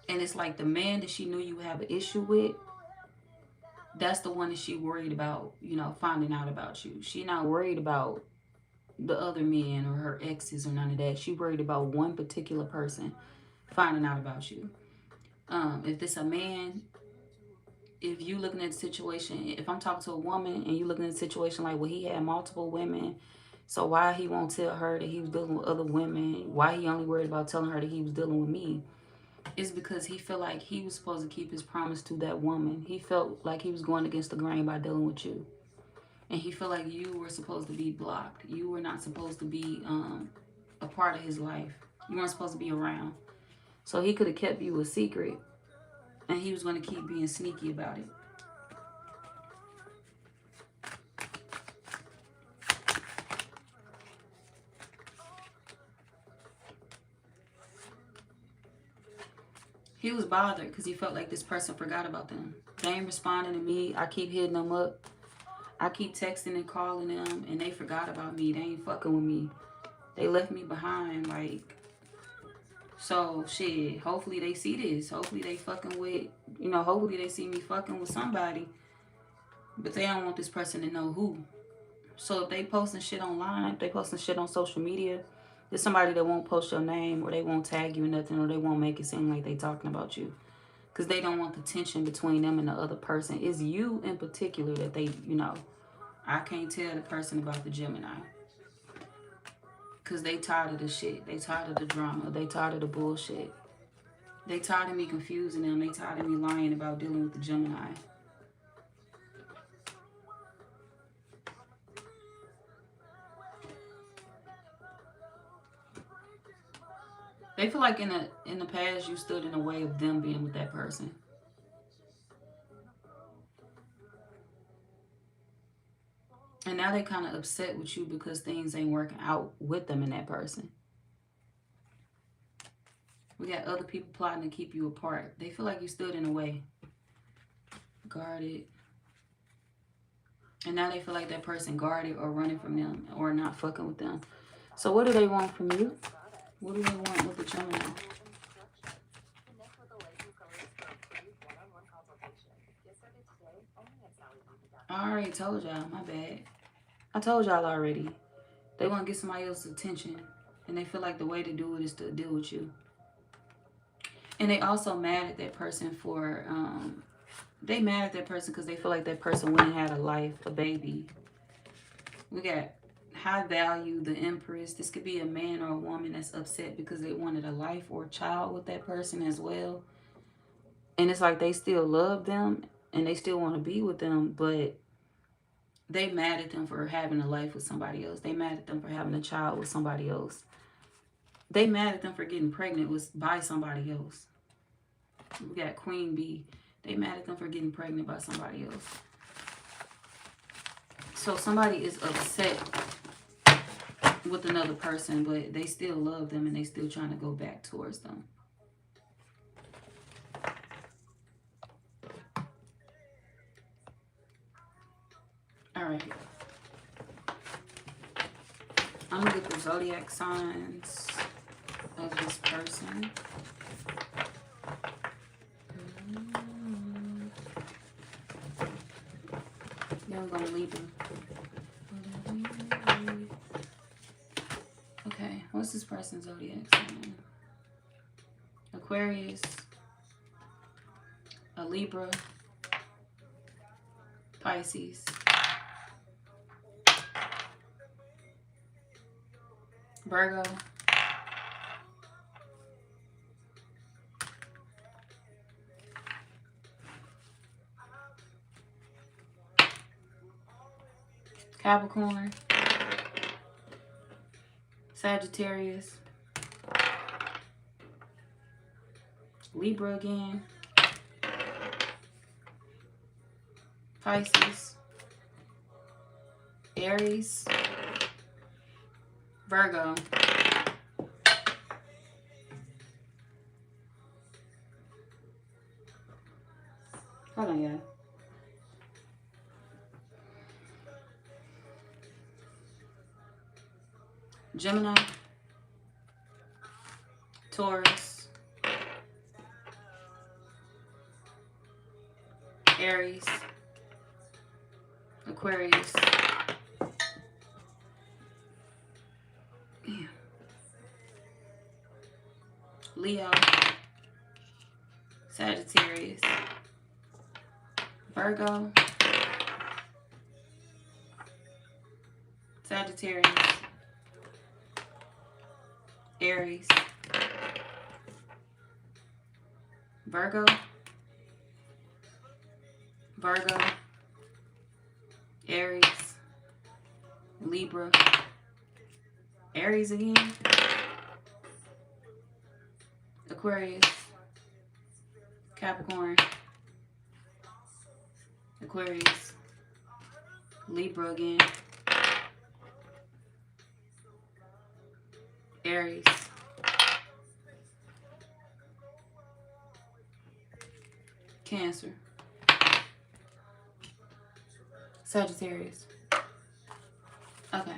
And it's like the man that she knew you have an issue with, that's the one that she worried about, you know, finding out about you. She not worried about the other men or her exes or none of that. She worried about one particular person finding out about you. If it's a man, if you looking at the situation, if I'm talking to a woman and you looking at the situation like, well, he had multiple women, so why he won't tell her that he was dealing with other women? Why he only worried about telling her that he was dealing with me? It's because he felt like he was supposed to keep his promise to that woman. He felt like he was going against the grain by dealing with you. And he felt like you were supposed to be blocked. You were not supposed to be a part of his life. You weren't supposed to be around. So he could have kept you a secret. And he was going to keep being sneaky about it. He was bothered because he felt like this person forgot about them. They ain't responding to me. I keep hitting them up. I keep texting and calling them. And they forgot about me. They ain't fucking with me. They left me behind. Like, so shit. Hopefully they see this. Hopefully they fucking with, you know, hopefully they see me fucking with somebody. But they don't want this person to know who. So if they posting shit online, if they posting shit on social media, there's somebody that won't post your name or they won't tag you or nothing, or they won't make it seem like they talking about you. Because they don't want the tension between them and the other person. It's you in particular that they, you know, I can't tell the person about the Gemini. Because they tired of the shit. They tired of the drama. They tired of the bullshit. They tired of me confusing them. They tired of me lying about dealing with the Gemini. They feel like in the past you stood in the way of them being with that person. And now they kind of upset with you because things ain't working out with them and that person. We got other people plotting to keep you apart. They feel like you stood in the way. Guarded. And now they feel like that person guarded or running from them or not fucking with them. So what do they want from you? What do they want with the Gemini? I already told y'all, my bad. I told y'all already. They want to get somebody else's attention. And they feel like the way to do it is to deal with you. And they also mad at that person for, they mad at that person because they feel like that person went and had a life, a baby. We got high value, the Empress. This could be a man or a woman that's upset because they wanted a life or a child with that person as well. And it's like they still love them and they still want to be with them, but they mad at them for having a life with somebody else. They mad at them for having a child with somebody else. They mad at them for getting pregnant by somebody else. We got Queen Bee. They mad at them for getting pregnant by somebody else. So somebody is upset with another person, but they still love them and they still trying to go back towards them. All Alright. I'm gonna get the zodiac signs of this person. Then we're gonna Libra. Okay, what's this person's zodiac sign? Aquarius, a Libra, Pisces, Virgo, Capricorn, Sagittarius, Libra again, Pisces, Aries, Virgo, hold on, y'all. Gemini, Taurus, Aries, Aquarius, Leo, Sagittarius, Virgo, Sagittarius, Aries, Virgo, Aries, Libra, Aries again, Aquarius, Capricorn, Aquarius, Libra again, Aries, Cancer, Sagittarius. Okay.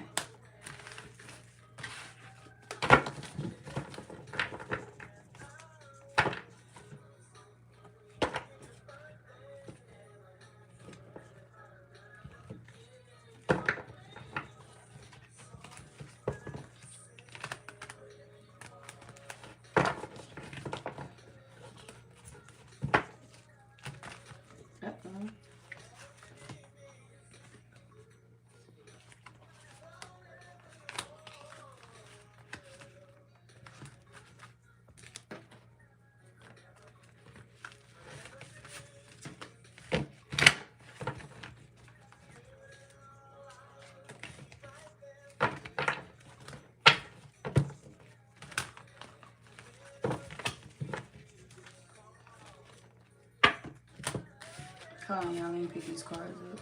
Hold on, y'all. Let me pick these cards up.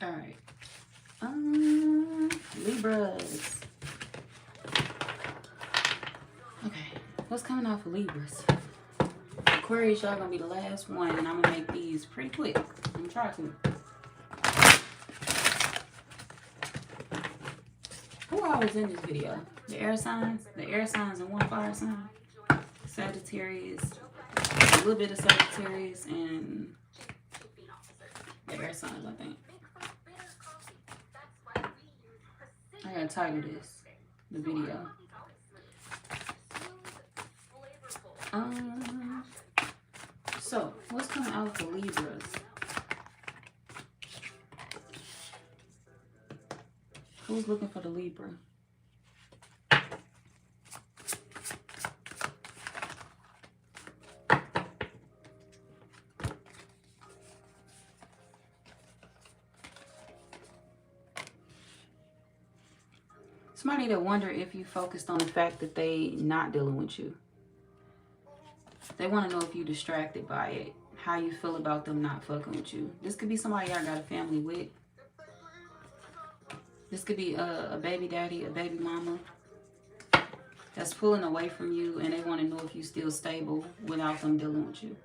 All right. Libras. Okay. What's coming off of Libras? Aquarius, y'all gonna be the last one, and I'm gonna make these pretty quick. I'm trying to. Who all was in this video? The air signs? The air signs and one fire sign? Sagittarius, a little bit of Sagittarius, and the air signs, I think. I gotta title this, the video. So, what's coming out for Libras? Who's looking for the Libra? Somebody that wonder if you focused on the fact that they not dealing with you. They want to know if you distracted by it. How you feel about them not fucking with you. This could be somebody y'all got a family with. This could be a baby daddy, a baby mama that's pulling away from you, and they want to know if you still stable without them dealing with you.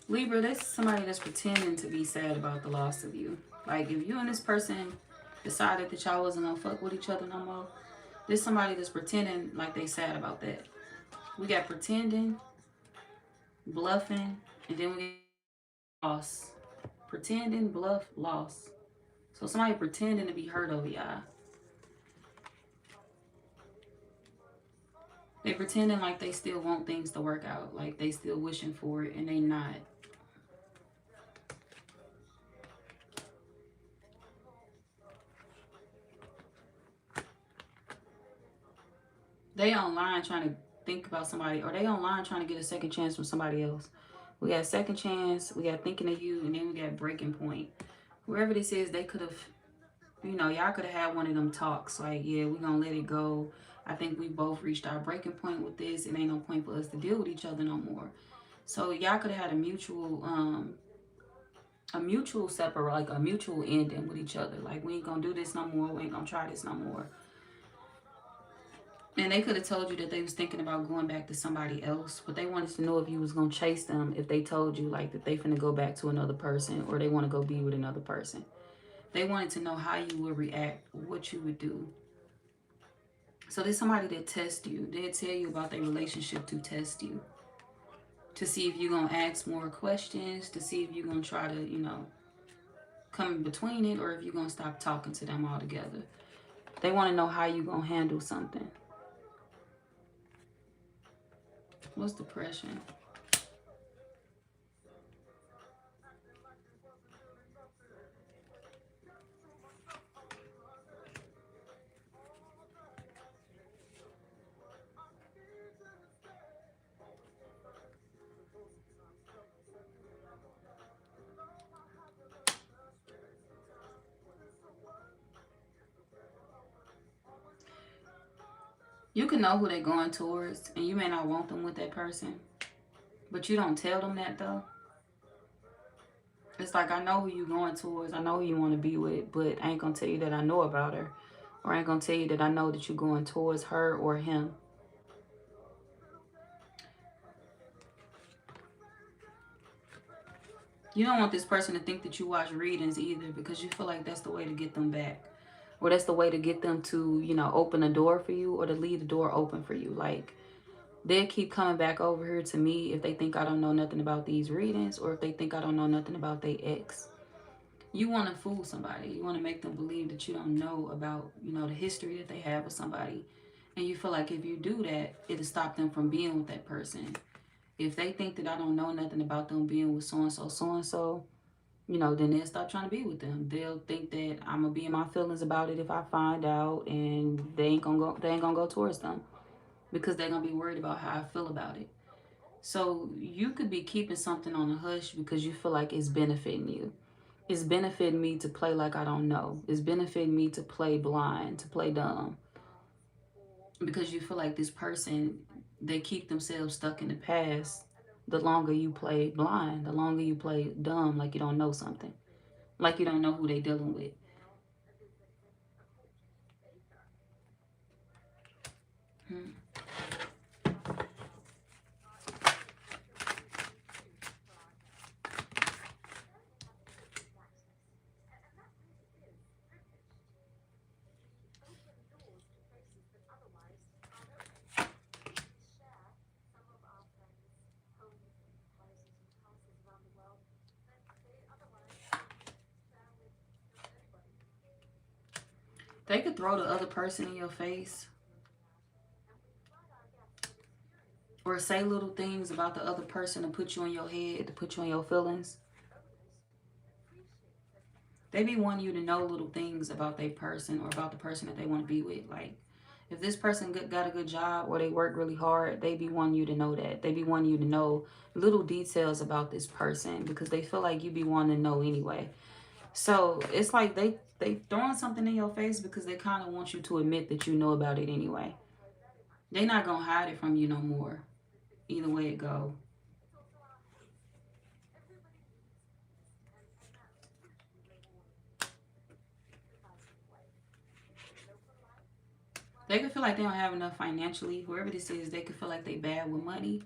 Libra, this is somebody that's pretending to be sad about the loss of you. Like, if you and this person decided that y'all wasn't gonna fuck with each other no more, there's somebody that's pretending like they sad about that. We got pretending, bluffing, and then we get loss. Pretending, bluff, loss. So somebody pretending to be hurt over y'all. They pretending like they still want things to work out, like they still wishing for it, and they not. They online trying to think about somebody, or they online trying to get a second chance from somebody else. We got second chance, we got thinking of you, and then we got breaking point. Wherever this is, they could have, you know, y'all could have had one of them talks. Like, yeah, we're going to let it go. I think we both reached our breaking point with this. It ain't no point for us to deal with each other no more. So y'all could have had a mutual separate, like a mutual ending with each other. Like, we ain't going to do this no more. We ain't going to try this no more. And they could have told you that they was thinking about going back to somebody else, but they wanted to know if you was going to chase them if they told you, like, that they finna go back to another person or they want to go be with another person. They wanted to know how you would react, what you would do. So there's somebody that tests you. They'll tell you about their relationship to test you. To see if you're going to ask more questions, to see if you're going to try to, you know, come in between it, or if you're going to stop talking to them altogether. They want to know how you're going to handle something. What's depression? You can know who they're going towards, and you may not want them with that person, but you don't tell them that, though. It's like, I know who you're going towards, I know who you want to be with, but I ain't going to tell you that I know about her, or I ain't going to tell you that I know that you're going towards her or him. You don't want this person to think that you watch readings either, because you feel like that's the way to get them back. Or that's the way to get them to, you know, open a door for you, or to leave the door open for you. Like, they'll keep coming back over here to me if they think I don't know nothing about these readings, or if they think I don't know nothing about their ex. You want to fool somebody. You want to make them believe that you don't know about, you know, the history that they have with somebody. And you feel like if you do that, it'll stop them from being with that person. If they think that I don't know nothing about them being with so-and-so, so-and-so, you know, then they'll stop trying to be with them. They'll think that I'm gonna be in my feelings about it if I find out, and they ain't gonna go towards them, because they're gonna be worried about how I feel about it. So you could be keeping something on the hush because you feel like it's benefiting you. It's benefiting me to play like I don't know. It's benefiting me to play blind, to play dumb. Because you feel like this person, they keep themselves stuck in the past. The longer you play blind, the longer you play dumb, like you don't know something. Like you don't know who they dealing with. Hmm. They could throw the other person in your face or say little things about the other person to put you in your head, to put you in your feelings. They be wanting you to know little things about their person or about the person that they want to be with. Like, if this person got a good job or they work really hard, they be wanting you to know that. They be wanting you to know little details about this person because they feel like you be wanting to know anyway. So it's like they throwing something in your face because they kind of want you to admit that you know about it anyway. They not gonna hide it from you no more. Either way it go. They could feel like they don't have enough financially. Whoever this is, they could feel like they bad with money.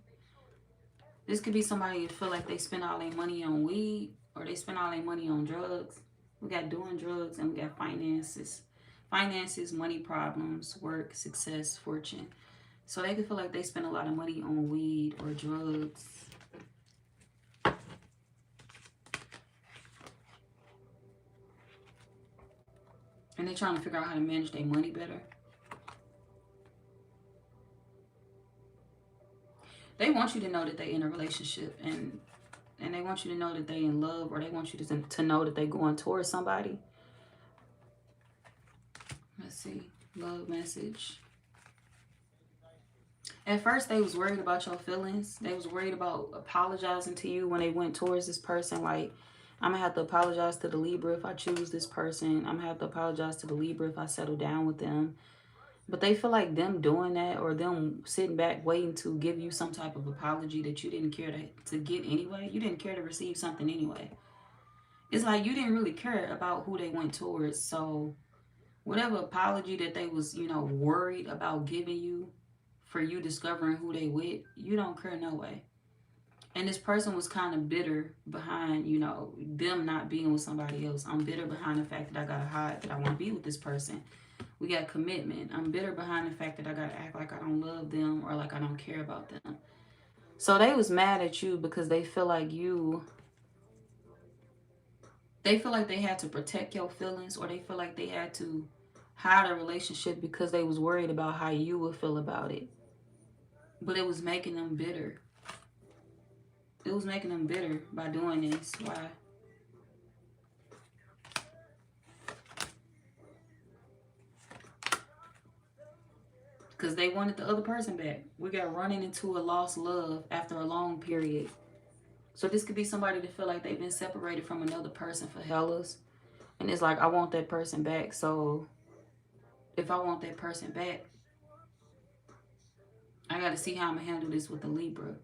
This could be somebody that feel like they spend all their money on weed or they spend all their money on drugs. We got doing drugs and we got finances. Finances, money problems, work, success, fortune. So they could feel like they spend a lot of money on weed or drugs. And they're trying to figure out how to manage their money better. They want you to know that they're in a relationship and they want you to know that they're in love, or they want you to know that they're going towards somebody. Let's see. Love message. At first, they was worried about your feelings. They was worried about apologizing to you when they went towards this person. Like, I'm going to have to apologize to the Libra if I choose this person. I'm going to have to apologize to the Libra if I settle down with them. But they feel like them doing that or them sitting back waiting to give you some type of apology that you didn't care to get anyway. You didn't care to receive something anyway. It's like you didn't really care about who they went towards. So whatever apology that they was, worried about giving you for you discovering who they with, you don't care no way. And this person was kind of bitter behind, them not being with somebody else. I'm bitter behind the fact that I gotta hide that I want to be with this person. We got commitment. I'm bitter behind the fact that I gotta act like I don't love them or like I don't care about them. So they was mad at you because they feel like they had to protect your feelings, or they feel like they had to hide a relationship because they was worried about how you would feel about it. But it was making them bitter. It was making them bitter by doing this. Why? Because they wanted the other person back. We got running into a lost love after a long period. So this could be somebody that feel like they've been separated from another person for hellas. And it's like, I want that person back. So if I want that person back, I got to see how I'm going to handle this with the Libra.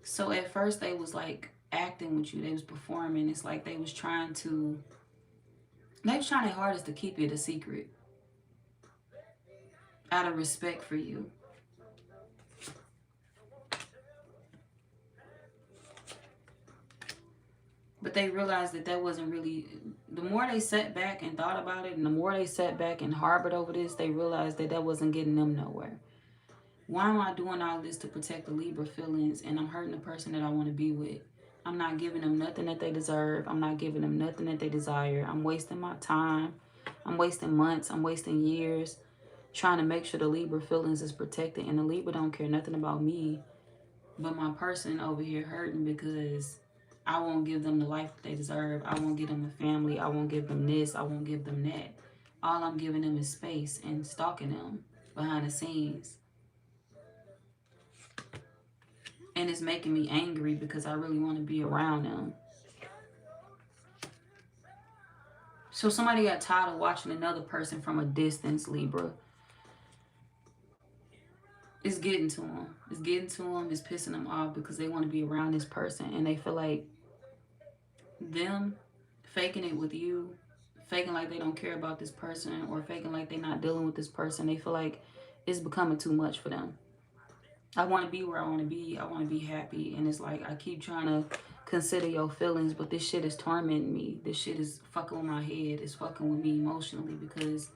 So at first they was like acting with you. They was performing. It's like they was trying their hardest to keep it a secret out of respect for you. But they realized that wasn't really, the more they sat back and thought about it, and the more they sat back and harbored over this, they realized that wasn't getting them nowhere. Why am I doing all this to protect the Libra feelings and I'm hurting the person that I want to be with? I'm not giving them nothing that they deserve. I'm not giving them nothing that they desire. I'm wasting my time. I'm wasting months. I'm wasting years trying to make sure the Libra feelings is protected. And the Libra don't care nothing about me but my person over here hurting because I won't give them the life that they deserve. I won't give them a family. I won't give them this. I won't give them that. All I'm giving them is space and stalking them behind the scenes. And it's making me angry because I really want to be around them. So somebody got tired of watching another person from a distance, Libra. It's getting to them. It's getting to them. It's pissing them off because they want to be around this person. And they feel like them faking it with you, faking like they don't care about this person, or faking like they're not dealing with this person. They feel like it's becoming too much for them. I want to be where I want to be. I want to be happy. And it's like I keep trying to consider your feelings, but this shit is tormenting me. This shit is fucking with my head. It's fucking with me emotionally because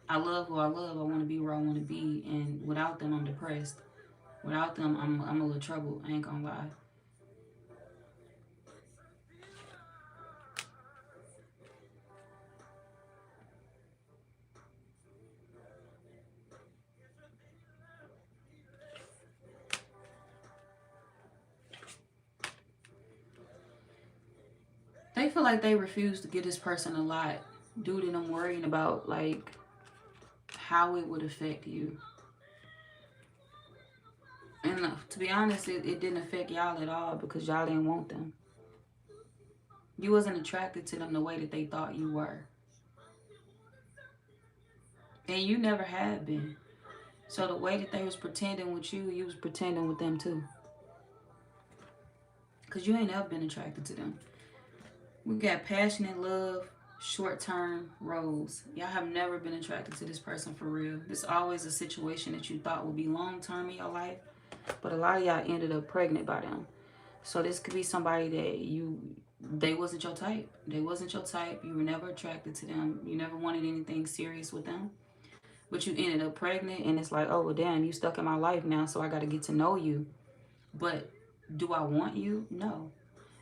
I love who I love. I want to be where I want to be. And without them, I'm depressed. Without them, I'm a little trouble. I ain't gonna lie. They feel like they refuse to give this person a lot due to them worrying about like how it would affect you. And to be honest, it didn't affect y'all at all because y'all didn't want them. You wasn't attracted to them the way that they thought you were. And you never had been. So the way that they was pretending with you, you was pretending with them too. Because you ain't ever been attracted to them. We got passionate love, short-term roles. Y'all have never been attracted to this person for real. It's always a situation that you thought would be long-term in your life. But a lot of y'all ended up pregnant by them. So this could be somebody that they wasn't your type. They wasn't your type. You were never attracted to them. You never wanted anything serious with them. But you ended up pregnant and it's like, oh, well, damn, you stuck in my life now, so I got to get to know you. But do I want you? No.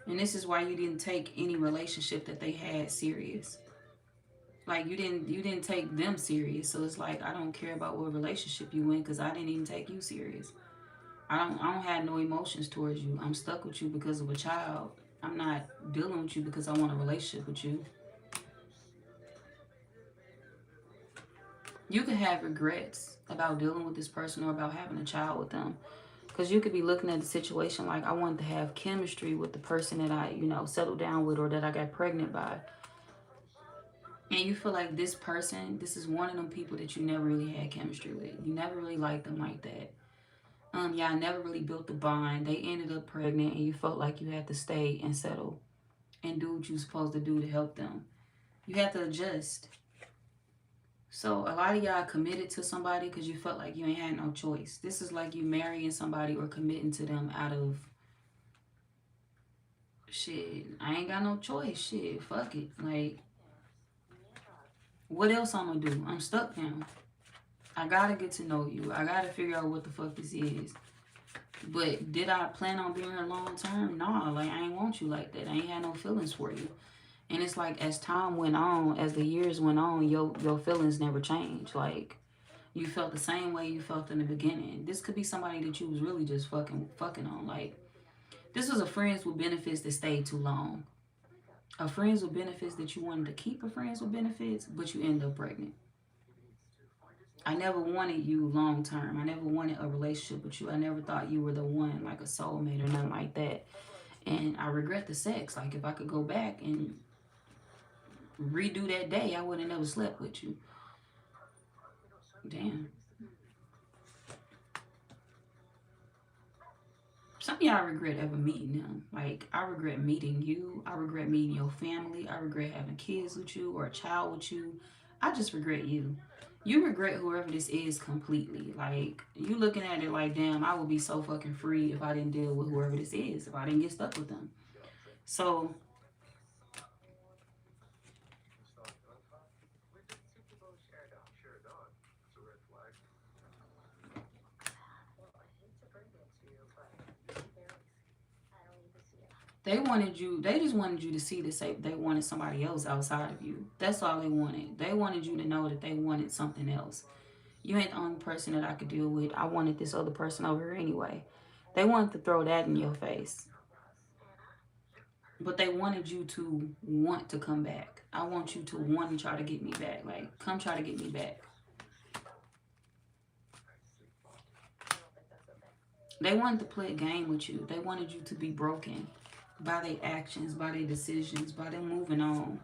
And this is why you didn't take any relationship that they had serious. Like you didn't take them serious. So it's like I don't care about what relationship you in because I didn't even take you serious. I don't have no emotions towards you. I'm stuck with you because of a child. I'm not dealing with you because I want a relationship with you. You could have regrets about dealing with this person or about having a child with them. Because you could be looking at the situation like I wanted to have chemistry with the person that I, settled down with or that I got pregnant by. And you feel like this person, this is one of them people that you never really had chemistry with. You never really liked them like that. Y'all never really built the bond. They ended up pregnant and you felt like you had to stay and settle and do what you're supposed to do to help them. You had to adjust. So a lot of y'all committed to somebody because you felt like you ain't had no choice. This is like you marrying somebody or committing to them out of shit. I ain't got no choice. Shit, fuck it. Like, what else I'm gonna do? I'm stuck now. I gotta get to know you. I gotta figure out what the fuck this is. But did I plan on being here long term? Nah, like I ain't want you like that. I ain't had no feelings for you. And it's like as time went on, as the years went on, your feelings never changed. Like you felt the same way you felt in the beginning. This could be somebody that you was really just fucking on. Like this was a friends with benefits that stayed too long. A friends with benefits that you wanted to keep a friends with benefits, but you end up pregnant. I never wanted you long term. I never wanted a relationship with you. I never thought you were the one, like a soulmate or nothing like that. And I regret the sex. Like if I could go back and redo that day, I would have never slept with you. Damn. Some of y'all regret ever meeting them. Like I regret meeting you. I regret meeting your family. I regret having kids with you or a child with you. I just regret you. You regret whoever this is completely. Like you looking at it like, damn, I would be so fucking free if I didn't deal with whoever this is. If I didn't get stuck with them. So they wanted you, they just wanted you to see to say they wanted somebody else outside of you. That's all they wanted. They wanted you to know that they wanted something else. You ain't the only person that I could deal with. I wanted this other person over here anyway. They wanted to throw that in your face. But they wanted you to want to come back. I want you to want to try to get me back. Like, come try to get me back. They wanted to play a game with you. They wanted you to be broken by their actions, by their decisions, by them moving on.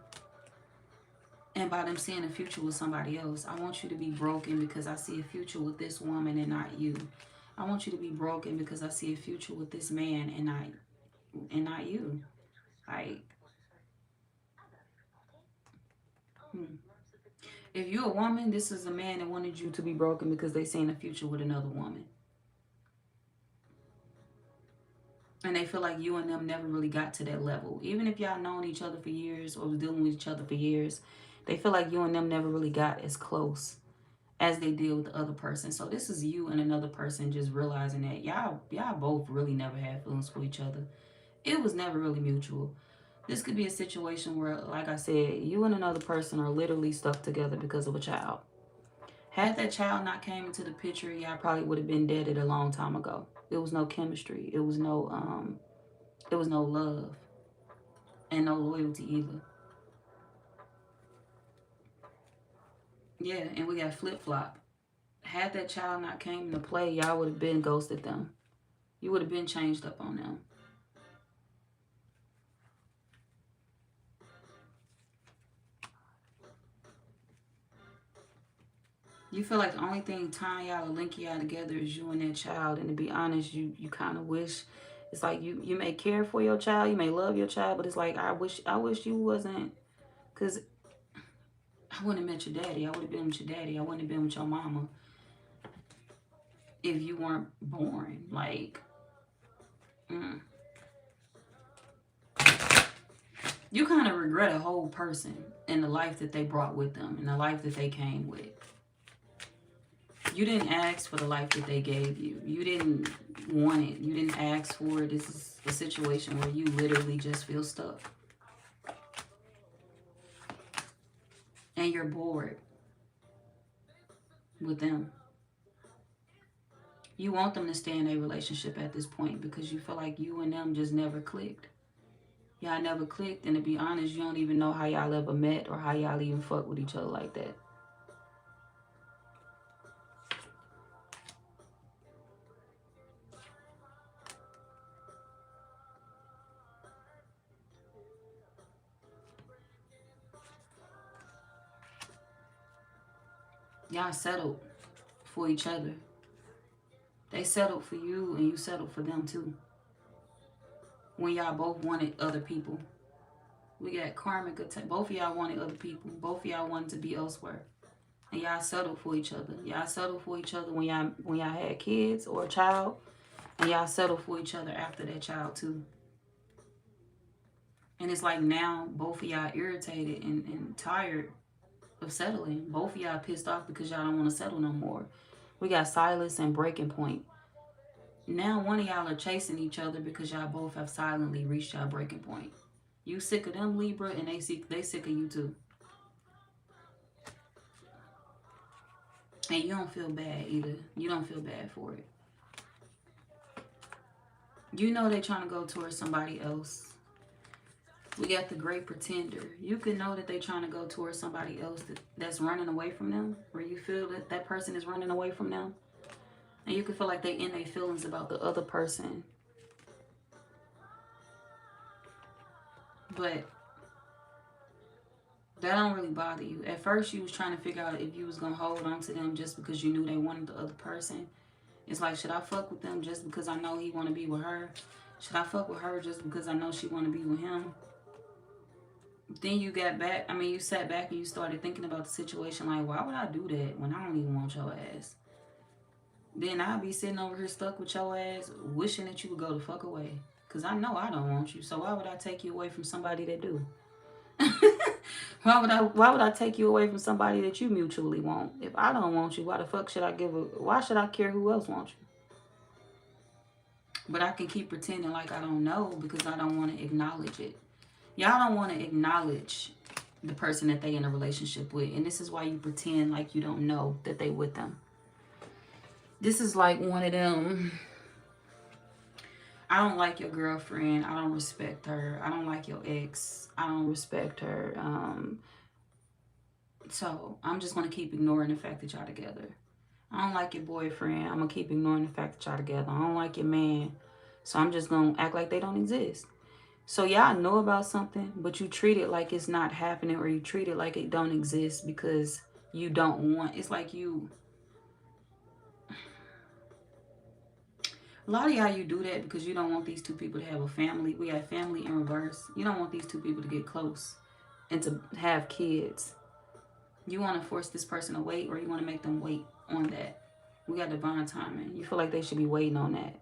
And by them seeing a future with somebody else, I want you to be broken because I see a future with this woman and not you. I want you to be broken because I see a future with this man and not you. Like, if you're a woman, this is a man that wanted you to be broken because they seen a future with another woman. And they feel like you and them never really got to that level. Even if y'all known each other for years or was dealing with each other for years, they feel like you and them never really got as close as they deal with the other person. So this is you and another person just realizing that y'all both really never had feelings for each other. It was never really mutual. This could be a situation where, like I said, you and another person are literally stuck together because of a child. Had that child not came into the picture, y'all probably would have been dead a long time ago. There was no chemistry. It was no love and no loyalty either. Yeah, and we got flip flop. Had that child not came into play, y'all would have been ghosted them. You would have been changed up on them. You feel like the only thing tying y'all or linking y'all together is you and that child. And to be honest, you kind of wish, it's like you may care for your child, you may love your child, but it's like I wish you wasn't, because I wouldn't have met your daddy. I would have been with your daddy. I wouldn't have been with your mama if you weren't born. Like, you kind of regret a whole person and the life that they brought with them and the life that they came with. You didn't ask for the life that they gave you. You didn't want it. You didn't ask for it. This is a situation where you literally just feel stuck. And you're bored with them. You want them to stay in a relationship at this point because you feel like you and them just never clicked. Y'all never clicked, and to be honest, you don't even know how y'all ever met or how y'all even fuck with each other like that. Y'all settled for each other. They settled for you and you settled for them too. When y'all both wanted other people. We got karmic attack. Both of y'all wanted other people. Both of y'all wanted to be elsewhere. And y'all settled for each other. Y'all settled for each other when y'all had kids or a child. And y'all settled for each other after that child too. And it's like now both of y'all irritated and tired of settling. Both of y'all pissed off because y'all don't want to settle no more. We got silence and breaking point. Now one of y'all are chasing each other because y'all both have silently reached y'all breaking point. You sick of them, Libra, and they sick of you too. And you don't feel bad either. You don't feel bad for it. You know they're trying to go towards somebody else. We got the great pretender. You can know that they're trying to go towards somebody else that's running away from them. Where you feel that that person is running away from them. And you can feel like they in their feelings about the other person. But that don't really bother you. At first you was trying to figure out if you was going to hold on to them just because you knew they wanted the other person. It's like, should I fuck with them just because I know he want to be with her? Should I fuck with her just because I know she want to be with him? Then you got back, you sat back and you started thinking about the situation like, why would I do that when I don't even want your ass? Then I'll be sitting over here stuck with your ass, wishing that you would go the fuck away. Because I know I don't want you, so why would I take you away from somebody that do? Why would I take you away from somebody that you mutually want? If I don't want you, why the fuck should I why should I care who else wants you? But I can keep pretending like I don't know because I don't want to acknowledge it. Y'all don't want to acknowledge the person that they in a relationship with. And this is why you pretend like you don't know that they with them. This is like one of them. I don't like your girlfriend. I don't respect her. I don't like your ex. I don't respect her. So I'm just going to keep ignoring the fact that y'all together. I don't like your boyfriend. I'm going to keep ignoring the fact that y'all together. I don't like your man. So I'm just going to act like they don't exist. So y'all know about something, but you treat it like it's not happening, or you treat it like it don't exist because you don't want. It's like you. A lot of y'all, you do that because you don't want these two people to have a family. We have family in reverse. You don't want these two people to get close and to have kids. You want to force this person to wait, or you want to make them wait on that. We got divine timing. You feel like they should be waiting on that.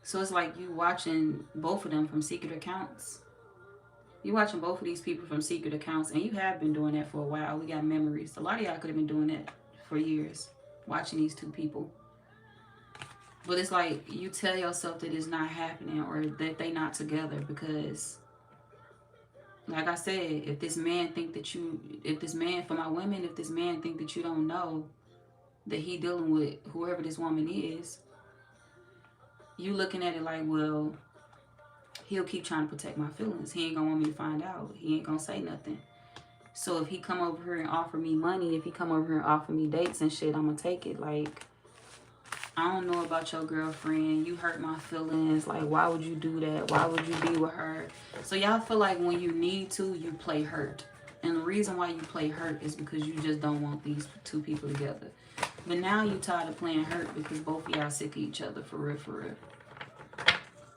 So it's like you watching both of them from secret accounts. You watching both of these people from secret accounts, and you have been doing that for a while. We got memories. A lot of y'all could have been doing that for years, watching these two people. But it's like you tell yourself that it's not happening, or that they not together, because like I said, if this man think that you, if this man, for my women, if this man think that you don't know that he dealing with whoever this woman is, you looking at it like, well, he'll keep trying to protect my feelings. He ain't gonna want me to find out. He ain't gonna say nothing. So if he come over here and offer me money, if he come over here and offer me dates and shit, I'm gonna take it. Like, I don't know about your girlfriend. You hurt my feelings. Like, why would you do that? Why would you be with her? So y'all feel like when you need to, you play hurt. And the reason why you play hurt is because you just don't want these two people together. But now you tired of playing hurt because both of y'all sick of each other, for real, for real.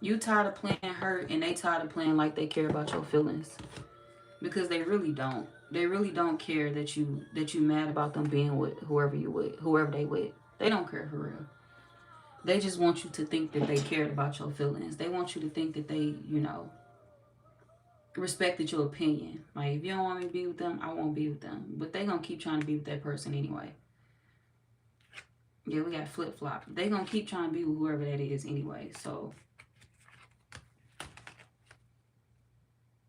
You tired of playing hurt, and they tired of playing like they care about your feelings. Because they really don't. They really don't care that you mad about them being with whoever you with, whoever they with. They don't care, for real. They just want you to think that they cared about your feelings. They want you to think that they, you know, respected your opinion. Like, if you don't want me to be with them, I won't be with them. But they gonna keep trying to be with that person anyway. Yeah, we got flip-flop. They gonna keep trying to be with whoever that is anyway. So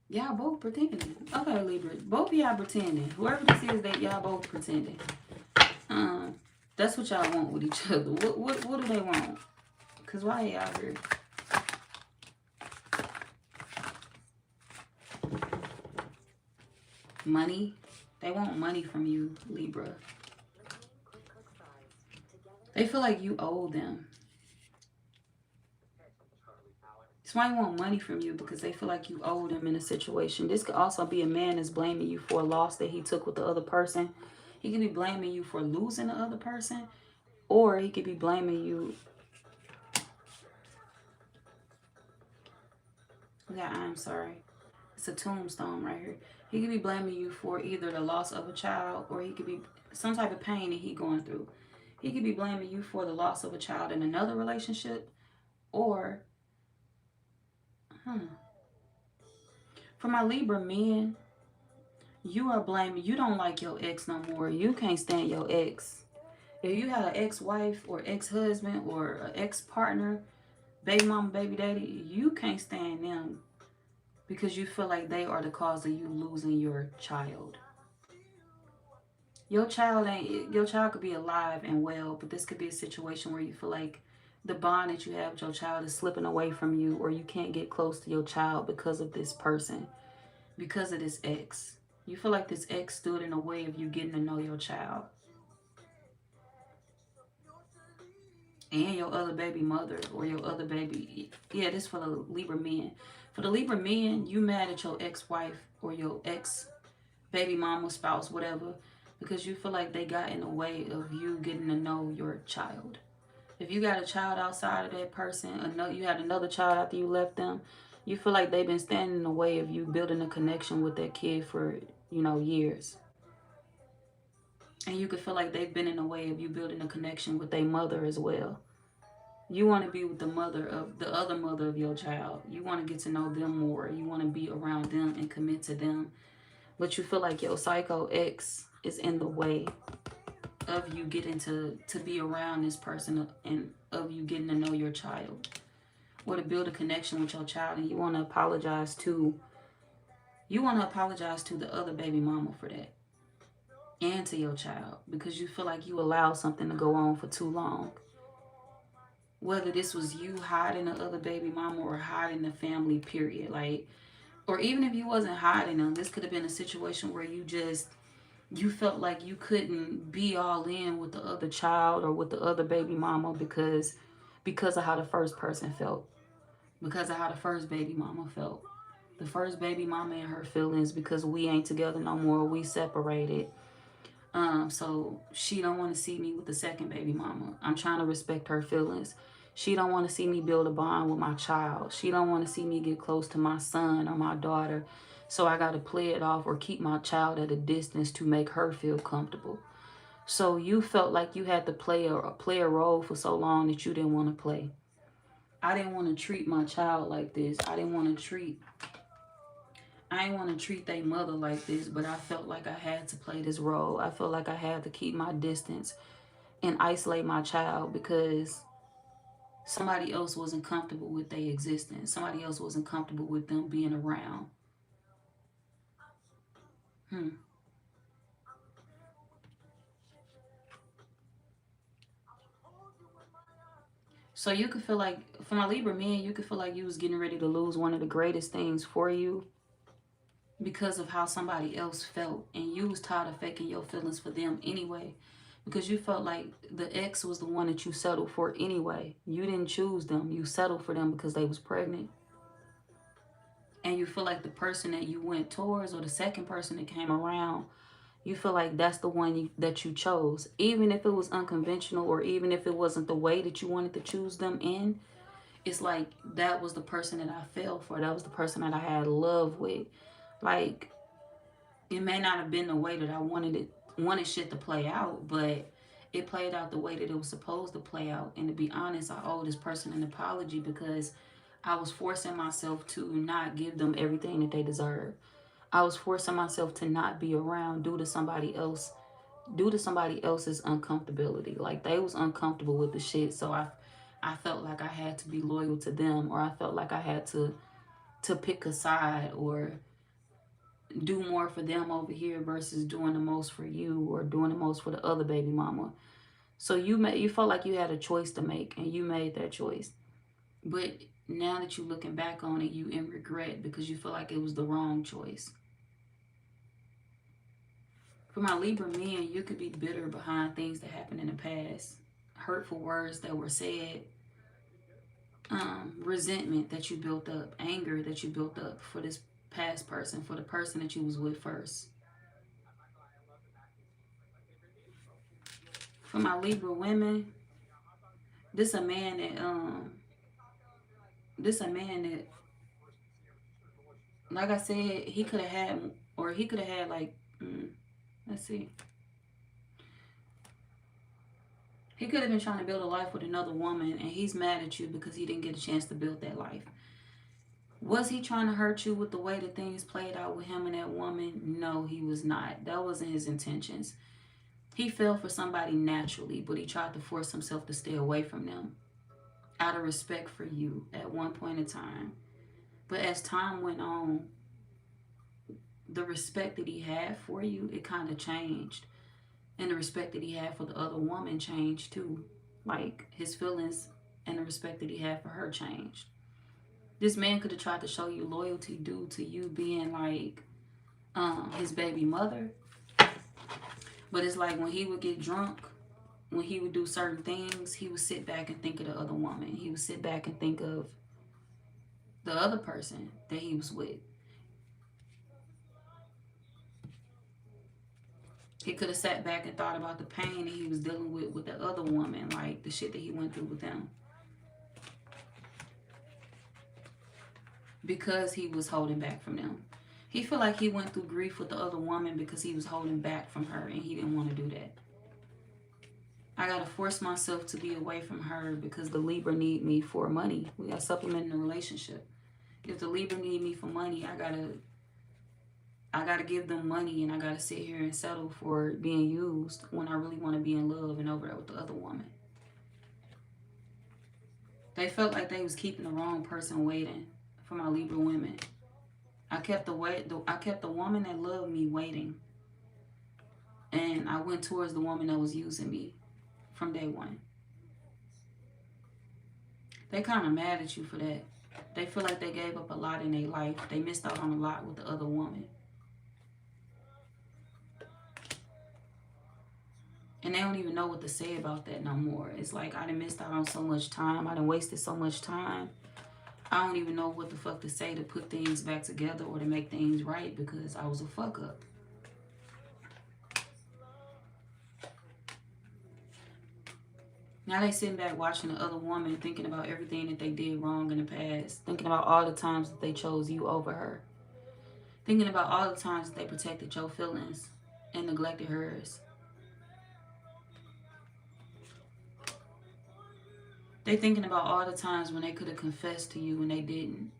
y'all both pretending. Okay, Libra. Both of y'all pretending. Whoever this is, that y'all both pretending. That's what y'all want with each other. What do they want? Because why y'all here? Money. They want money from you, Libra. They feel like you owe them. That's why they want money from you, because they feel like you owe them in a situation. This could also be a man that's blaming you for a loss that he took with the other person. He could be blaming you for losing the other person, or he could be blaming you. Yeah, I'm sorry. It's a tombstone right here. He could be blaming you for either the loss of a child, or he could be some type of pain that he going through. He could be blaming you for the loss of a child in another relationship, or, for my Libra men, you are blaming, you don't like your ex no more. You can't stand your ex. If you had an ex-wife or ex-husband or an ex-partner, baby mama, baby daddy, you can't stand them because you feel like they are the cause of you losing your child. Your child could be alive and well, but this could be a situation where you feel like the bond that you have with your child is slipping away from you, or you can't get close to your child because of this person, because of this ex. You feel like this ex stood in the way of you getting to know your child. And your other baby mother, or your other baby. Yeah, this for the Libra men. For the Libra men, you mad at your ex-wife or your ex-baby mama, spouse, whatever, because you feel like they got in the way of you getting to know your child. If you got a child outside of that person, you had another child after you left them, you feel like they've been standing in the way of you building a connection with that kid for, years. And you could feel like they've been in the way of you building a connection with their mother as well. You want to be with the other mother of your child. You want to get to know them more. You want to be around them and commit to them. But you feel like your psycho ex is in the way of you getting to be around this person, and of you getting to know your child, or to build a connection with your child. And you want to apologize to the other baby mama for that, and to your child, because you feel like you allowed something to go on for too long. Whether this was you hiding the other baby mama or hiding the family, period. Like, or even if you wasn't hiding them, this could have been a situation where you felt like you couldn't be all in with the other child or with the other baby mama because of how the first person felt. because of how the first baby mama felt. The first baby mama and her feelings, because we ain't together no more, we separated. So she don't want to see me with the second baby mama. I'm trying to respect her feelings. She don't want to see me build a bond with my child. She don't want to see me get close to my son or my daughter. So I got to play it off or keep my child at a distance to make her feel comfortable. So you felt like you had to play a role for so long that you didn't want to play. I didn't want to treat my child like this. I didn't want to treat their mother like this, but I felt like I had to play this role. I felt like I had to keep my distance and isolate my child because somebody else wasn't comfortable with their existence. Somebody else wasn't comfortable with them being around. Hmm. So you could feel like, for my Libra men, you could feel like you was getting ready to lose one of the greatest things for you because of how somebody else felt, and you was tired of faking your feelings for them anyway, because you felt like the ex was the one that you settled for anyway. You didn't choose them, you settled for them because they was pregnant. And you feel like the person that you went towards, or the second person that came around, you feel like that's the one that you chose, even if it was unconventional, or even if it wasn't the way that you wanted to choose them in. It's like that was the person that I fell for. That was the person that I had love with. Like, it may not have been the way that I wanted shit to play out, but it played out the way that it was supposed to play out. And to be honest, I owe this person an apology because I was forcing myself to not give them everything that they deserve. I was forcing myself to not be around due to somebody else's uncomfortability. Like, they was uncomfortable with the shit, so I felt like I had to be loyal to them, or I felt like I had to pick a side, or do more for them over here versus doing the most for you, or doing the most for the other baby mama. So you felt like you had a choice to make, and you made that choice. But now that you're looking back on it, you in regret because you feel like it was the wrong choice. For my Libra men, you could be bitter behind things that happened in the past, hurtful words that were said, resentment that you built up, anger that you built up for this past person, for the person that you was with first. For my Libra women, this a man that this a man that, like I said, he could have had, or he could have had like, let's see, he could have been trying to build a life with another woman, and he's mad at you because he didn't get a chance to build that life. Was he trying to hurt you with the way that things played out with him and that woman? No, he was not. That wasn't his intentions. He fell for somebody naturally, but he tried to force himself to stay away from them out of respect for you at one point in time. But as time went on, the respect that he had for you, it kind of changed. And the respect that he had for the other woman changed too. Like, his feelings and the respect that he had for her changed. This man could have tried to show you loyalty due to you being like his baby mother. But it's like when he would get drunk, when he would do certain things, he would sit back and think of the other woman. He would sit back and think of the other person that he was with. He could have sat back and thought about the pain that he was dealing with the other woman, like the shit that he went through with them. Because he was holding back from them. He felt like he went through grief with the other woman because he was holding back from her, and he didn't want to do that. I got to force myself to be away from her because the Libra need me for money. We got to supplement the relationship. If the Libra need me for money, I gotta give them money, and I gotta sit here and settle for being used when I really want to be in love and over there with the other woman. They felt like they was keeping the wrong person waiting. For my Libra women, I kept the woman that loved me waiting, and I went towards the woman that was using me from day one. They kind of mad at you for that. They feel like they gave up a lot in their life. They missed out on a lot with the other woman. And they don't even know what to say about that no more. It's like, I done missed out on so much time. I done wasted so much time. I don't even know what the fuck to say to put things back together or to make things right because I was a fuck up. Now they sitting back watching the other woman, thinking about everything that they did wrong in the past, thinking about all the times that they chose you over her, thinking about all the times that they protected your feelings and neglected hers. They thinking about all the times when they could have confessed to you and they didn't.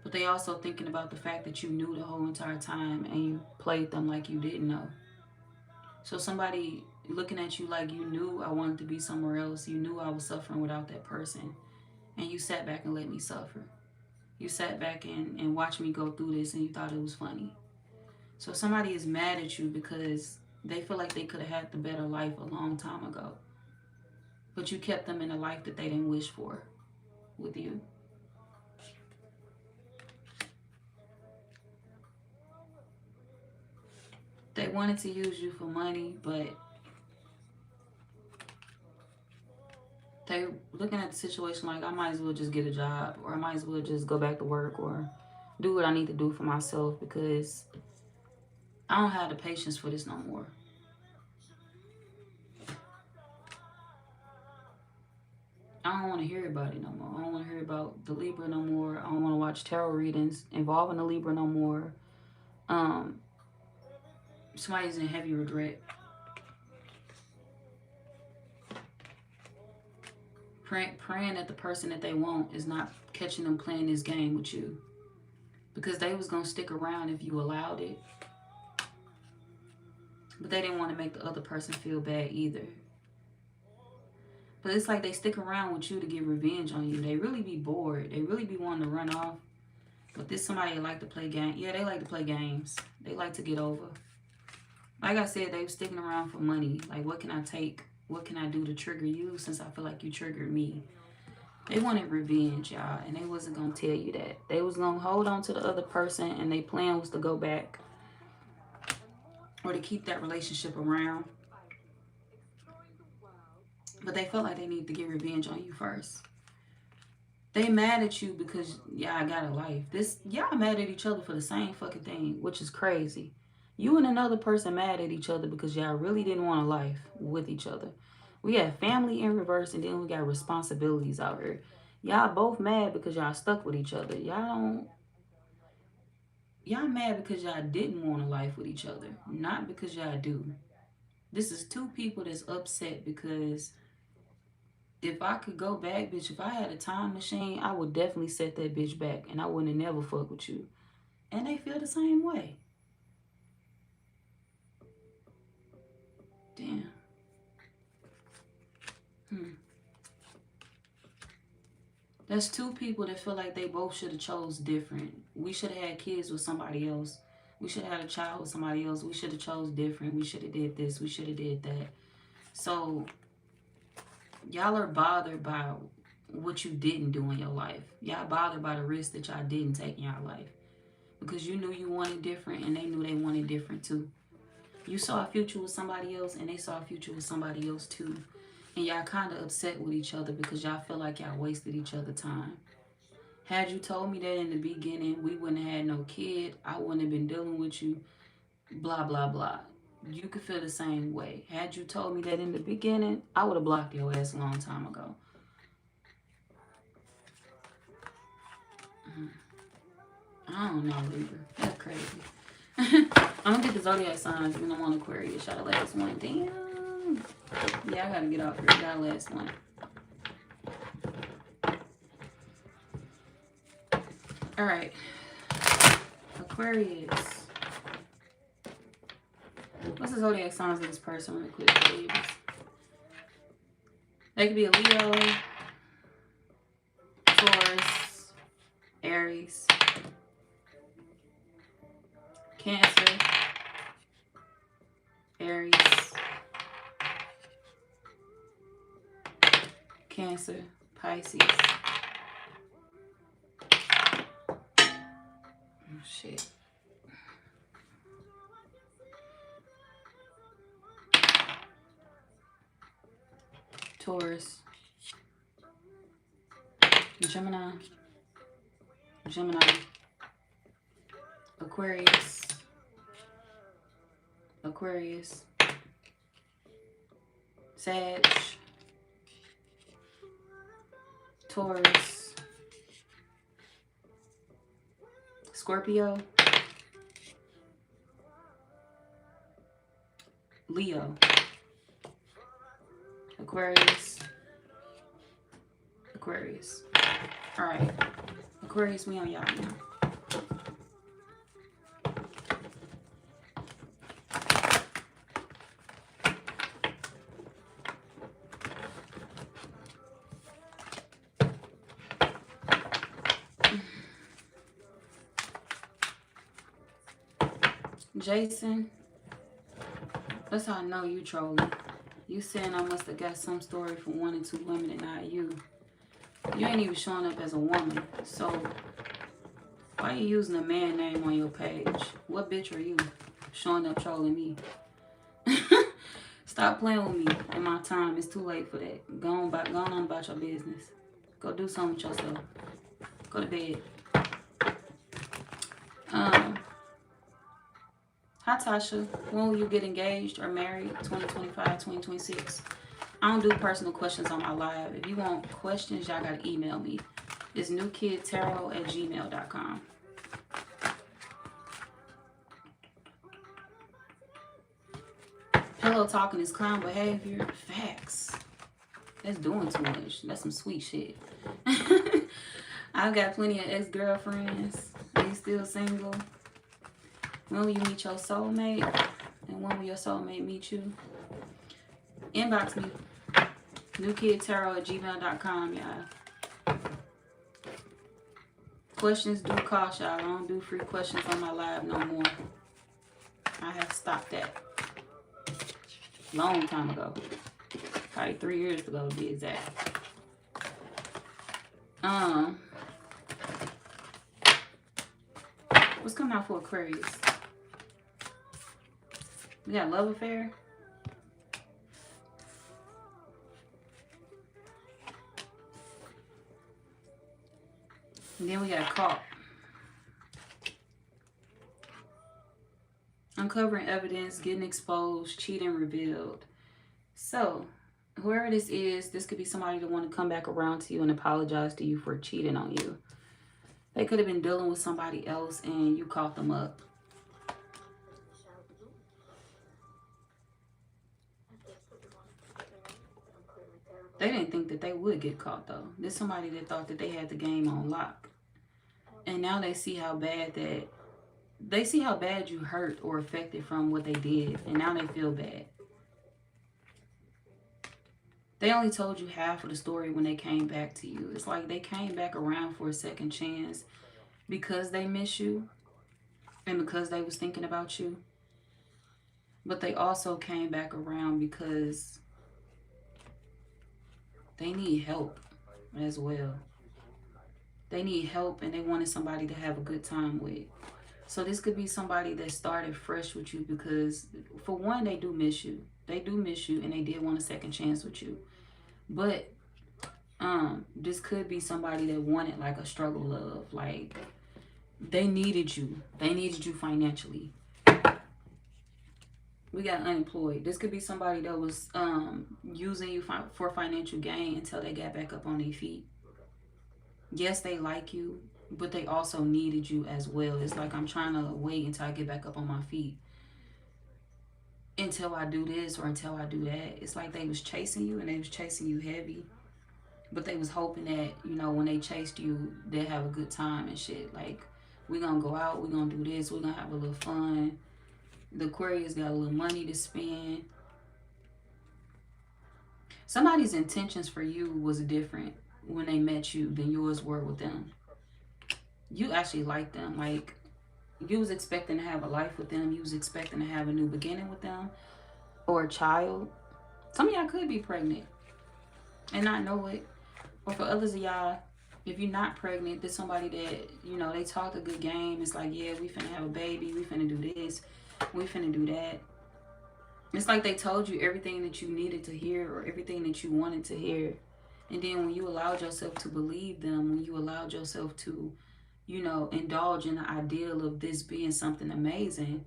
But they also thinking about the fact that you knew the whole entire time and you played them like you didn't know. So somebody looking at you like you knew I wanted to be somewhere else, you knew I was suffering without that person, and you sat back and let me suffer. You sat back and watched me go through this and you thought it was funny. So somebody is mad at you because they feel like they could have had the better life a long time ago. But you kept them in a life that they didn't wish for with you. They wanted to use you for money, but they're looking at the situation like, I might as well just get a job, or I might as well just go back to work, or do what I need to do for myself because I don't have the patience for this no more. I don't want to hear about it no more. I don't want to hear about the Libra no more. I don't want to watch tarot readings involving the Libra no more. Somebody's in heavy regret. Praying that the person that they want is not catching them playing this game with you. Because they was going to stick around if you allowed it. But they didn't want to make the other person feel bad either. But it's like they stick around with you to get revenge on you. They really be bored. They really be wanting to run off. But this somebody that like to play games. Yeah, they like to play games. They like to get over. Like I said, they were sticking around for money. Like, what can I take? What can I do to trigger you since I feel like you triggered me? They wanted revenge, y'all. And they wasn't going to tell you that. They was going to hold on to the other person. And their plan was to go back. Or to keep that relationship around. But they felt like they need to get revenge on you first. They mad at you because y'all got a life. Y'all mad at each other for the same fucking thing, which is crazy. You and another person mad at each other because y'all really didn't want a life with each other. We got family in reverse and then we got responsibilities out here. Y'all both mad because y'all stuck with each other. Y'all mad because y'all didn't want a life with each other, not because y'all do. This is two people that's upset because if I could go back, bitch, if I had a time machine, I would definitely set that bitch back and I wouldn't have never fuck with you. And they feel the same way. Damn. That's two people that feel like they both should have chose different. We should have had kids with somebody else. We should have had a child with somebody else. We should have chose different. We should have did this. We should have did that. So y'all are bothered by what you didn't do in your life. Y'all bothered by the risk that y'all didn't take in your life. Because you knew you wanted different and they knew they wanted different too. You saw a future with somebody else and they saw a future with somebody else too. And y'all kind of upset with each other because y'all feel like y'all wasted each other's time. Had you told me that in the beginning, we wouldn't have had no kid. I wouldn't have been dealing with you. Blah, blah, blah. You could feel the same way. Had you told me that in the beginning, I would have blocked your ass a long time ago. I don't know, Libra. That's crazy. I'm going to get the zodiac signs when I'm on Aquarius. Y'all the last one. Damn. Yeah, I got to get off here. Y'all the last one. All right. Aquarius. What's the zodiac signs of this person real quick, please? They could be a Leo, Taurus, Aries, Cancer, Aries, Cancer, Pisces. Oh, shit. Taurus, Gemini, Gemini, Aquarius, Aquarius, Sag, Taurus, Scorpio, Leo, Aquarius, Aquarius. All right, Aquarius, we on y'all now. Jason, that's how I know you trolling. You saying I must have got some story from 1 and 2 women and not you. You ain't even showing up as a woman. So why are you using a man name on your page? What bitch are you showing up trolling me? Stop playing with me in my time. It's too late for that. Go on about your business. Go do something with yourself. Go to bed. Hi Tasha, when will you get engaged or married? 2025, 2026. I don't do personal questions on my live. If you want questions, y'all gotta email me. It's newkidtarot@gmail.com. Hello talking is clown behavior. Facts. That's doing too much. That's some sweet shit. I've got plenty of ex-girlfriends. Are you still single? When will you meet your soulmate? And when will your soulmate meet you? Inbox me. newkidtarot@gmail.com, y'all. Questions do cost, y'all. I don't do free questions on my live no more. I have stopped that. Long time ago. Probably 3 years ago to be exact. What's coming out for Aquarius? We got love affair. And then we got caught. Uncovering evidence, getting exposed, cheating revealed. So, whoever this is, this could be somebody that want to come back around to you and apologize to you for cheating on you. They could have been dealing with somebody else and you caught them up. They didn't think that they would get caught though. There's somebody that thought that they had the game on lock. And now they see how bad you hurt or affected from what they did. And now they feel bad. They only told you half of the story when they came back to you. It's like they came back around for a second chance because they miss you and because they was thinking about you. But they also came back around because they need help as well. They need help and they wanted somebody to have a good time with. So this could be somebody that started fresh with you because, for one, they do miss you. They do miss you and they did want a second chance with you. But this could be somebody that wanted like a struggle love. Like they needed you. They needed you financially. We got unemployed. This could be somebody that was using you for financial gain until they got back up on their feet. Yes, they like you, but they also needed you as well. It's like, I'm trying to wait until I get back up on my feet. Until I do this or until I do that. It's like they was chasing you and they was chasing you heavy. But they was hoping that, you know, when they chased you, they'd have a good time and shit. Like, we're going to go out, we're going to do this, we're going to have a little fun. The Aquarius got a little money to spend. Somebody's intentions for you was different when they met you than yours were with them. You actually liked them. Like, you was expecting to have a life with them. You was expecting to have a new beginning with them. Or a child. Some of y'all could be pregnant and not know it. Or for others of y'all, if you're not pregnant, there's somebody that, you know, they talk a good game. It's like, yeah, we finna have a baby. We finna do this. We finna do that. It's like they told you everything that you needed to hear or everything that you wanted to hear. And then when you allowed yourself to believe them, when you allowed yourself to, you know, indulge in the ideal of this being something amazing,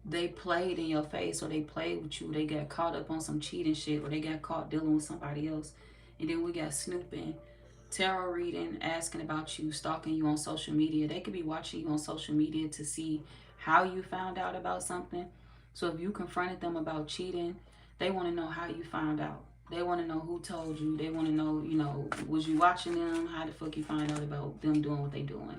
they played in your face, or they played with you. They got caught up on some cheating shit, or they got caught dealing with somebody else. And then we got snooping, tarot reading, asking about you, stalking you on social media. They could be watching you on social media to see how you found out about something. So if you confronted them about cheating, they want to know how you found out. They want to know who told you. They want to know, you know, was you watching them? How the fuck you find out about them doing what they doing?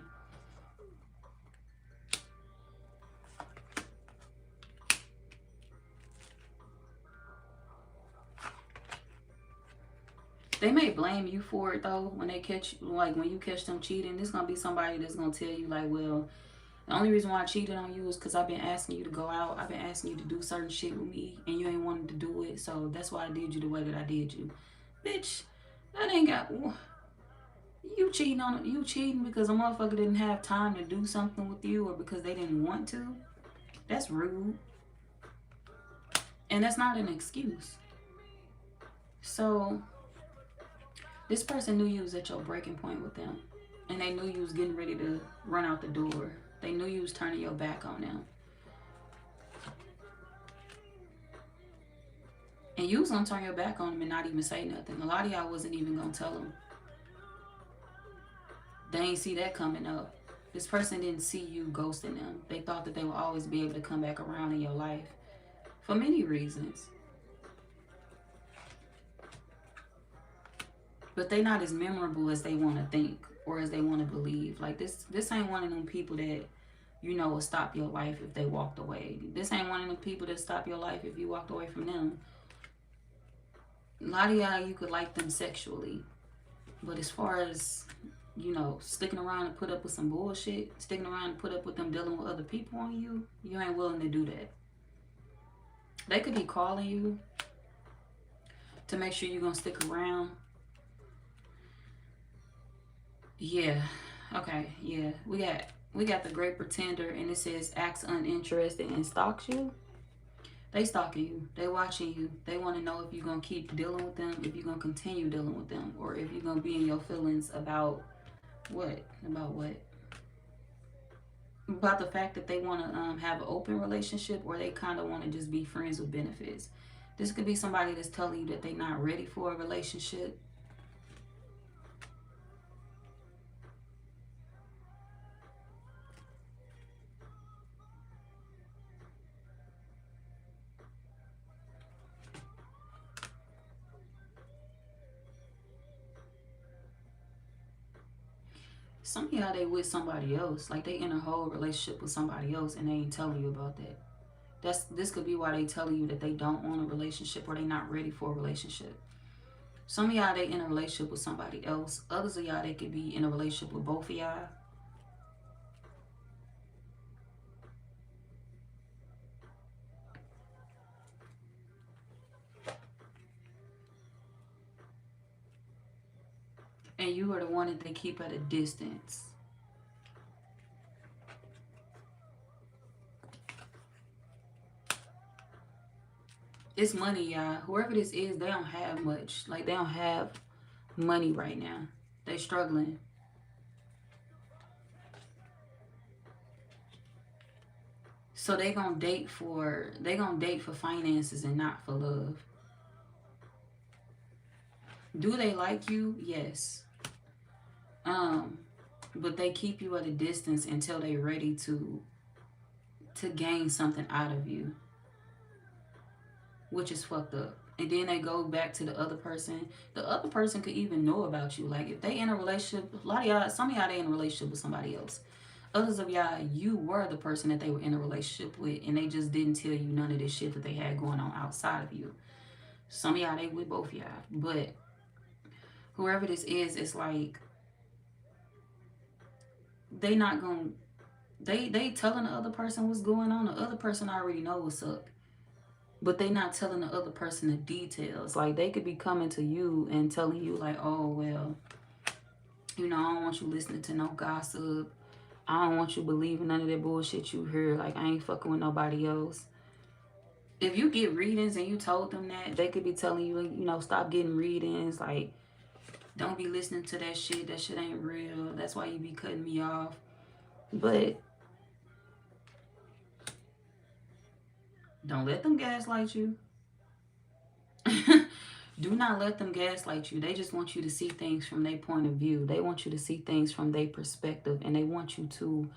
They may blame you for it though when they catch, like when you catch them cheating. There's gonna be somebody that's gonna tell you like, well, the only reason why I cheated on you is because I've been asking you to go out. I've been asking you to do certain shit with me, and you ain't wanted to do it. So that's why I did you the way that I did you, bitch. That ain't got you cheating on you cheating because a motherfucker didn't have time to do something with you, or because they didn't want to. That's rude, and that's not an excuse. So this person knew you was at your breaking point with them, and they knew you was getting ready to run out the door. They knew you was turning your back on them. And you was gonna turn your back on them and not even say nothing. A lot of y'all wasn't even gonna tell them. They ain't see that coming up. This person didn't see you ghosting them. They thought that they would always be able to come back around in your life for many reasons. But they not as memorable as they want to think or as they want to believe. Like this ain't one of them people that, you know, will stop your life if they walked away. This ain't one of them people that stop your life if you walked away from them. A lot of y'all, you could like them sexually. But as far as, you know, sticking around and put up with some bullshit, sticking around and put up with them dealing with other people on you, you ain't willing to do that. They could be calling you to make sure you're going to stick around. Yeah. Okay. Yeah. We got the Great Pretender, and it says acts uninterested and stalks you. They stalking you. They watching you. They want to know if you're going to keep dealing with them, if you're going to continue dealing with them, or if you're going to be in your feelings about what? About what? About the fact that they want to have an open relationship, or they kind of want to just be friends with benefits. This could be somebody that's telling you that they're not ready for a relationship. Some of y'all, they with somebody else. Like they in a whole relationship with somebody else and they ain't telling you about that. This could be why they telling you that they don't want a relationship, or they not ready for a relationship. Some of y'all, they in a relationship with somebody else. Others of y'all, they could be in a relationship with both of y'all. And you are the one that they keep at a distance. It's money, y'all. Whoever this is, they don't have much. Like, they don't have money right now. They struggling. So they gonna date for finances and not for love. Do they like you? Yes. But they keep you at a distance until they're ready to gain something out of you, which is fucked up. And then they go back to the other person. The other person could even know about you. Like if they in a relationship, a lot of y'all, some of y'all, they in a relationship with somebody else. Others of y'all, you were the person that they were in a relationship with, and they just didn't tell you none of this shit that they had going on outside of you. Some of y'all, they with both y'all. But whoever this is, it's like they not gonna, they telling the other person what's going on. The other person already know what's up. But they not telling the other person the details. Like they could be coming to you and telling you like, oh, well, you know, I don't want you listening to no gossip. I don't want you believing none of that bullshit you hear. Like, I ain't fucking with nobody else. If you get readings and you told them that, they could be telling you, you know, stop getting readings. Like, Don't be listening to that shit. That shit ain't real. That's why you be cutting me off. But don't let them gaslight you. Do not let them gaslight you. They just want you to see things from their point of view. They want you to see things from their perspective. And they want you to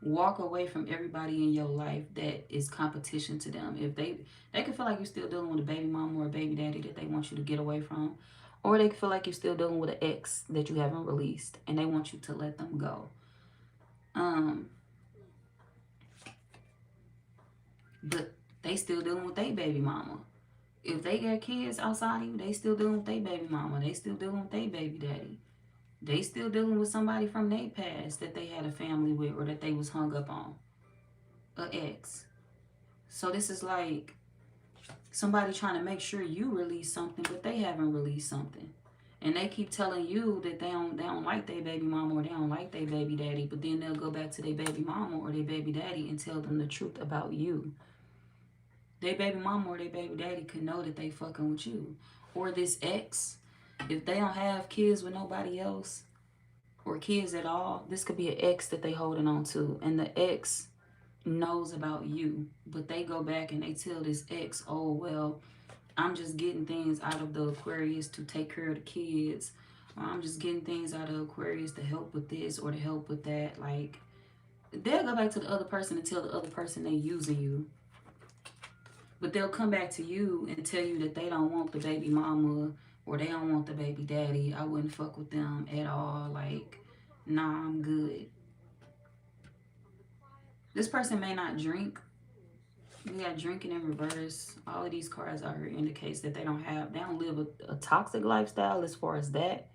walk away from everybody in your life that is competition to them. If they can feel like you're still dealing with a baby mom or a baby daddy that they want you to get away from, or they can feel like you're still dealing with an ex that you haven't released and they want you to let them go. But they still dealing with their baby mama. If they got kids outside of you, they still dealing with their baby mama. They still dealing with their baby daddy. They still dealing with somebody from their past that they had a family with or that they was hung up on. An ex. So this is like somebody trying to make sure you release something, but they haven't released something. And they keep telling you that they don't like their baby mama or they don't like their baby daddy, but then they'll go back to their baby mama or their baby daddy and tell them the truth about you. Their baby mama or their baby daddy could know that they fucking with you. Or this ex, if they don't have kids with nobody else or kids at all, this could be an ex that they holding on to. And the ex knows about you, but they go back and they tell this ex, oh, well, I'm just getting things out of the Aquarius to take care of the kids. Or I'm just getting things out of Aquarius to help with this or to help with that. Like, they'll go back to the other person and tell the other person they using you. But they'll come back to you and tell you that they don't want the baby mama or they don't want the baby daddy. I wouldn't fuck with them at all. Like, nah, I'm good. This person may not drink. We got drinking in reverse. All of these cards out here indicates that they don't live a toxic lifestyle as far as that.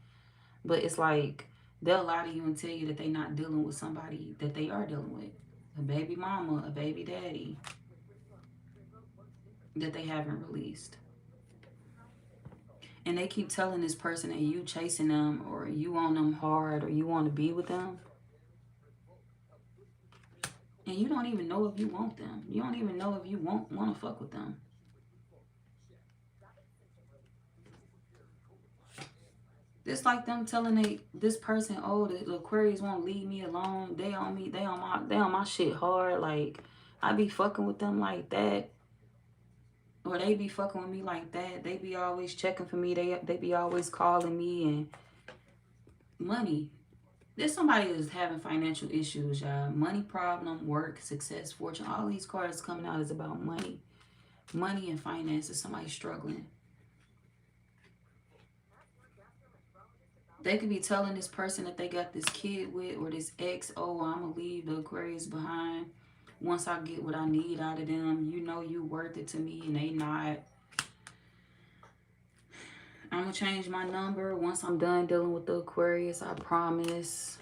But it's like they'll lie to you and tell you that they're not dealing with somebody that they are dealing with. A baby mama, a baby daddy that they haven't released. And they keep telling this person that you chasing them or you want them hard or you want to be with them. And you don't even know if you want them. You don't even know if you want to fuck with them. It's like them telling this person, oh, the Aquarius won't leave me alone. They on me. They on my shit hard. Like, I be fucking with them like that. Or they be fucking with me like that. They be always checking for me. They be always calling me and money. There's somebody that's having financial issues, y'all. Money problem, work, success, fortune. All these cards coming out is about money. Money and finances. Somebody struggling. They could be telling this person that they got this kid with or this ex, oh, I'm going to leave the Aquarius behind once I get what I need out of them. You know you worth it to me and they not. I'm going to change my number once I'm done dealing with the Aquarius, I promise.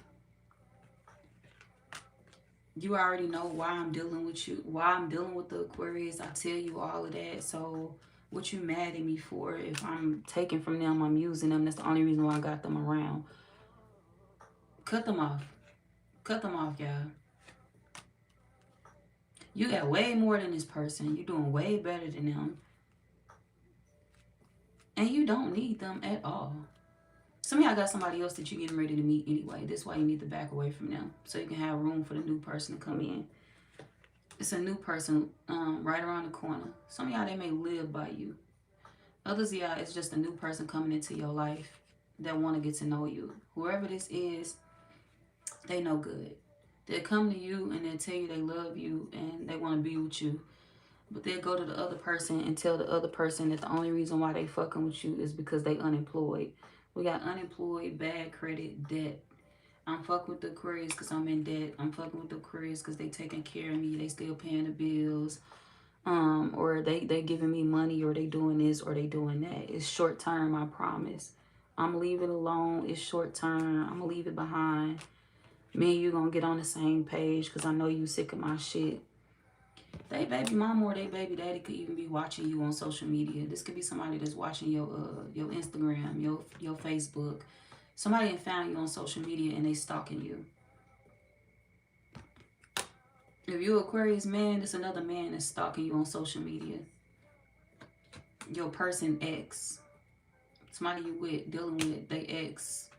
You already know why I'm dealing with you, why I'm dealing with the Aquarius. I tell you all of that. So what you mad at me for? If I'm taking from them, I'm using them. That's the only reason why I got them around. Cut them off. Cut them off, y'all. You got way more than this person. You're doing way better than them. And you don't need them at all. Some of y'all got somebody else that you're getting ready to meet anyway. That's why you need to back away from them. So you can have room for the new person to come in. It's a new person right around the corner. Some of y'all, they may live by you. Others of y'all, it's just a new person coming into your life that want to get to know you. Whoever this is, they know good. They'll come to you and they'll tell you they love you and they want to be with you. But they'll go to the other person and tell the other person that the only reason why they fucking with you is because they unemployed. We got unemployed, bad credit, debt. I'm fucking with the Aquarius because I'm in debt. I'm fucking with the Aquarius because they taking care of me. They still paying the bills. Or they giving me money, or they doing this, or they doing that. It's short term, I promise. I'm leaving it alone. It's short term. I'm gonna leave it behind. Me and you gonna get on the same page because I know you sick of my shit. They baby mama or they baby daddy could even be watching you on social media. This could be somebody that's watching your Instagram, your Facebook. Somebody had found you on social media and they stalking you. If you're Aquarius man, it's another man that's stalking you on social media. Your person X. Somebody you with, dealing with, they ex.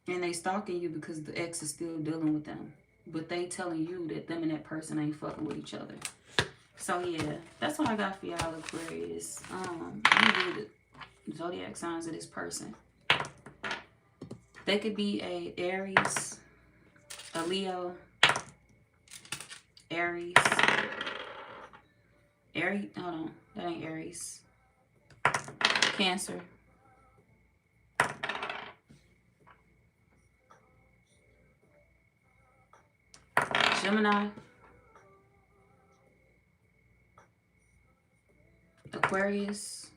And they stalking you because the ex is still dealing with them. But they telling you that them and that person ain't fucking with each other. So yeah, that's what I got for y'all, Aquarius. Let me do the zodiac signs of this person. They could be a Aries, a Leo, Aries, hold on, that ain't Aries. Cancer, Gemini, Aquarius,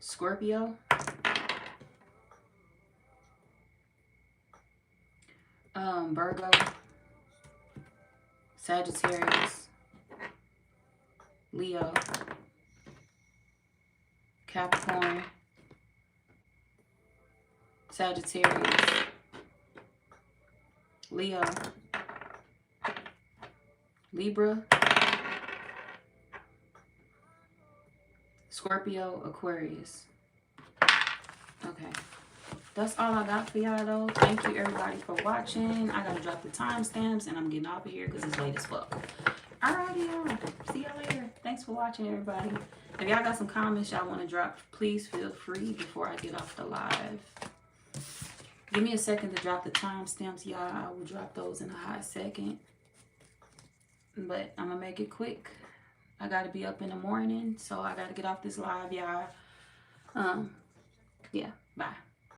Scorpio, Virgo, Sagittarius, Leo, Capricorn, Sagittarius, Leo, Libra, Scorpio, Aquarius. Okay. That's all I got for y'all, though. Thank you, everybody, for watching. I gotta drop the timestamps, and I'm getting off of here because it's late as fuck. Alrighty, y'all. See y'all later. Thanks for watching, everybody. If y'all got some comments y'all want to drop, please feel free before I get off the live. Give me a second to drop the timestamps, y'all. I will drop those in a hot second. But I'm gonna make it quick. I gotta be up in the morning, so I gotta get off this live, y'all. Yeah, bye.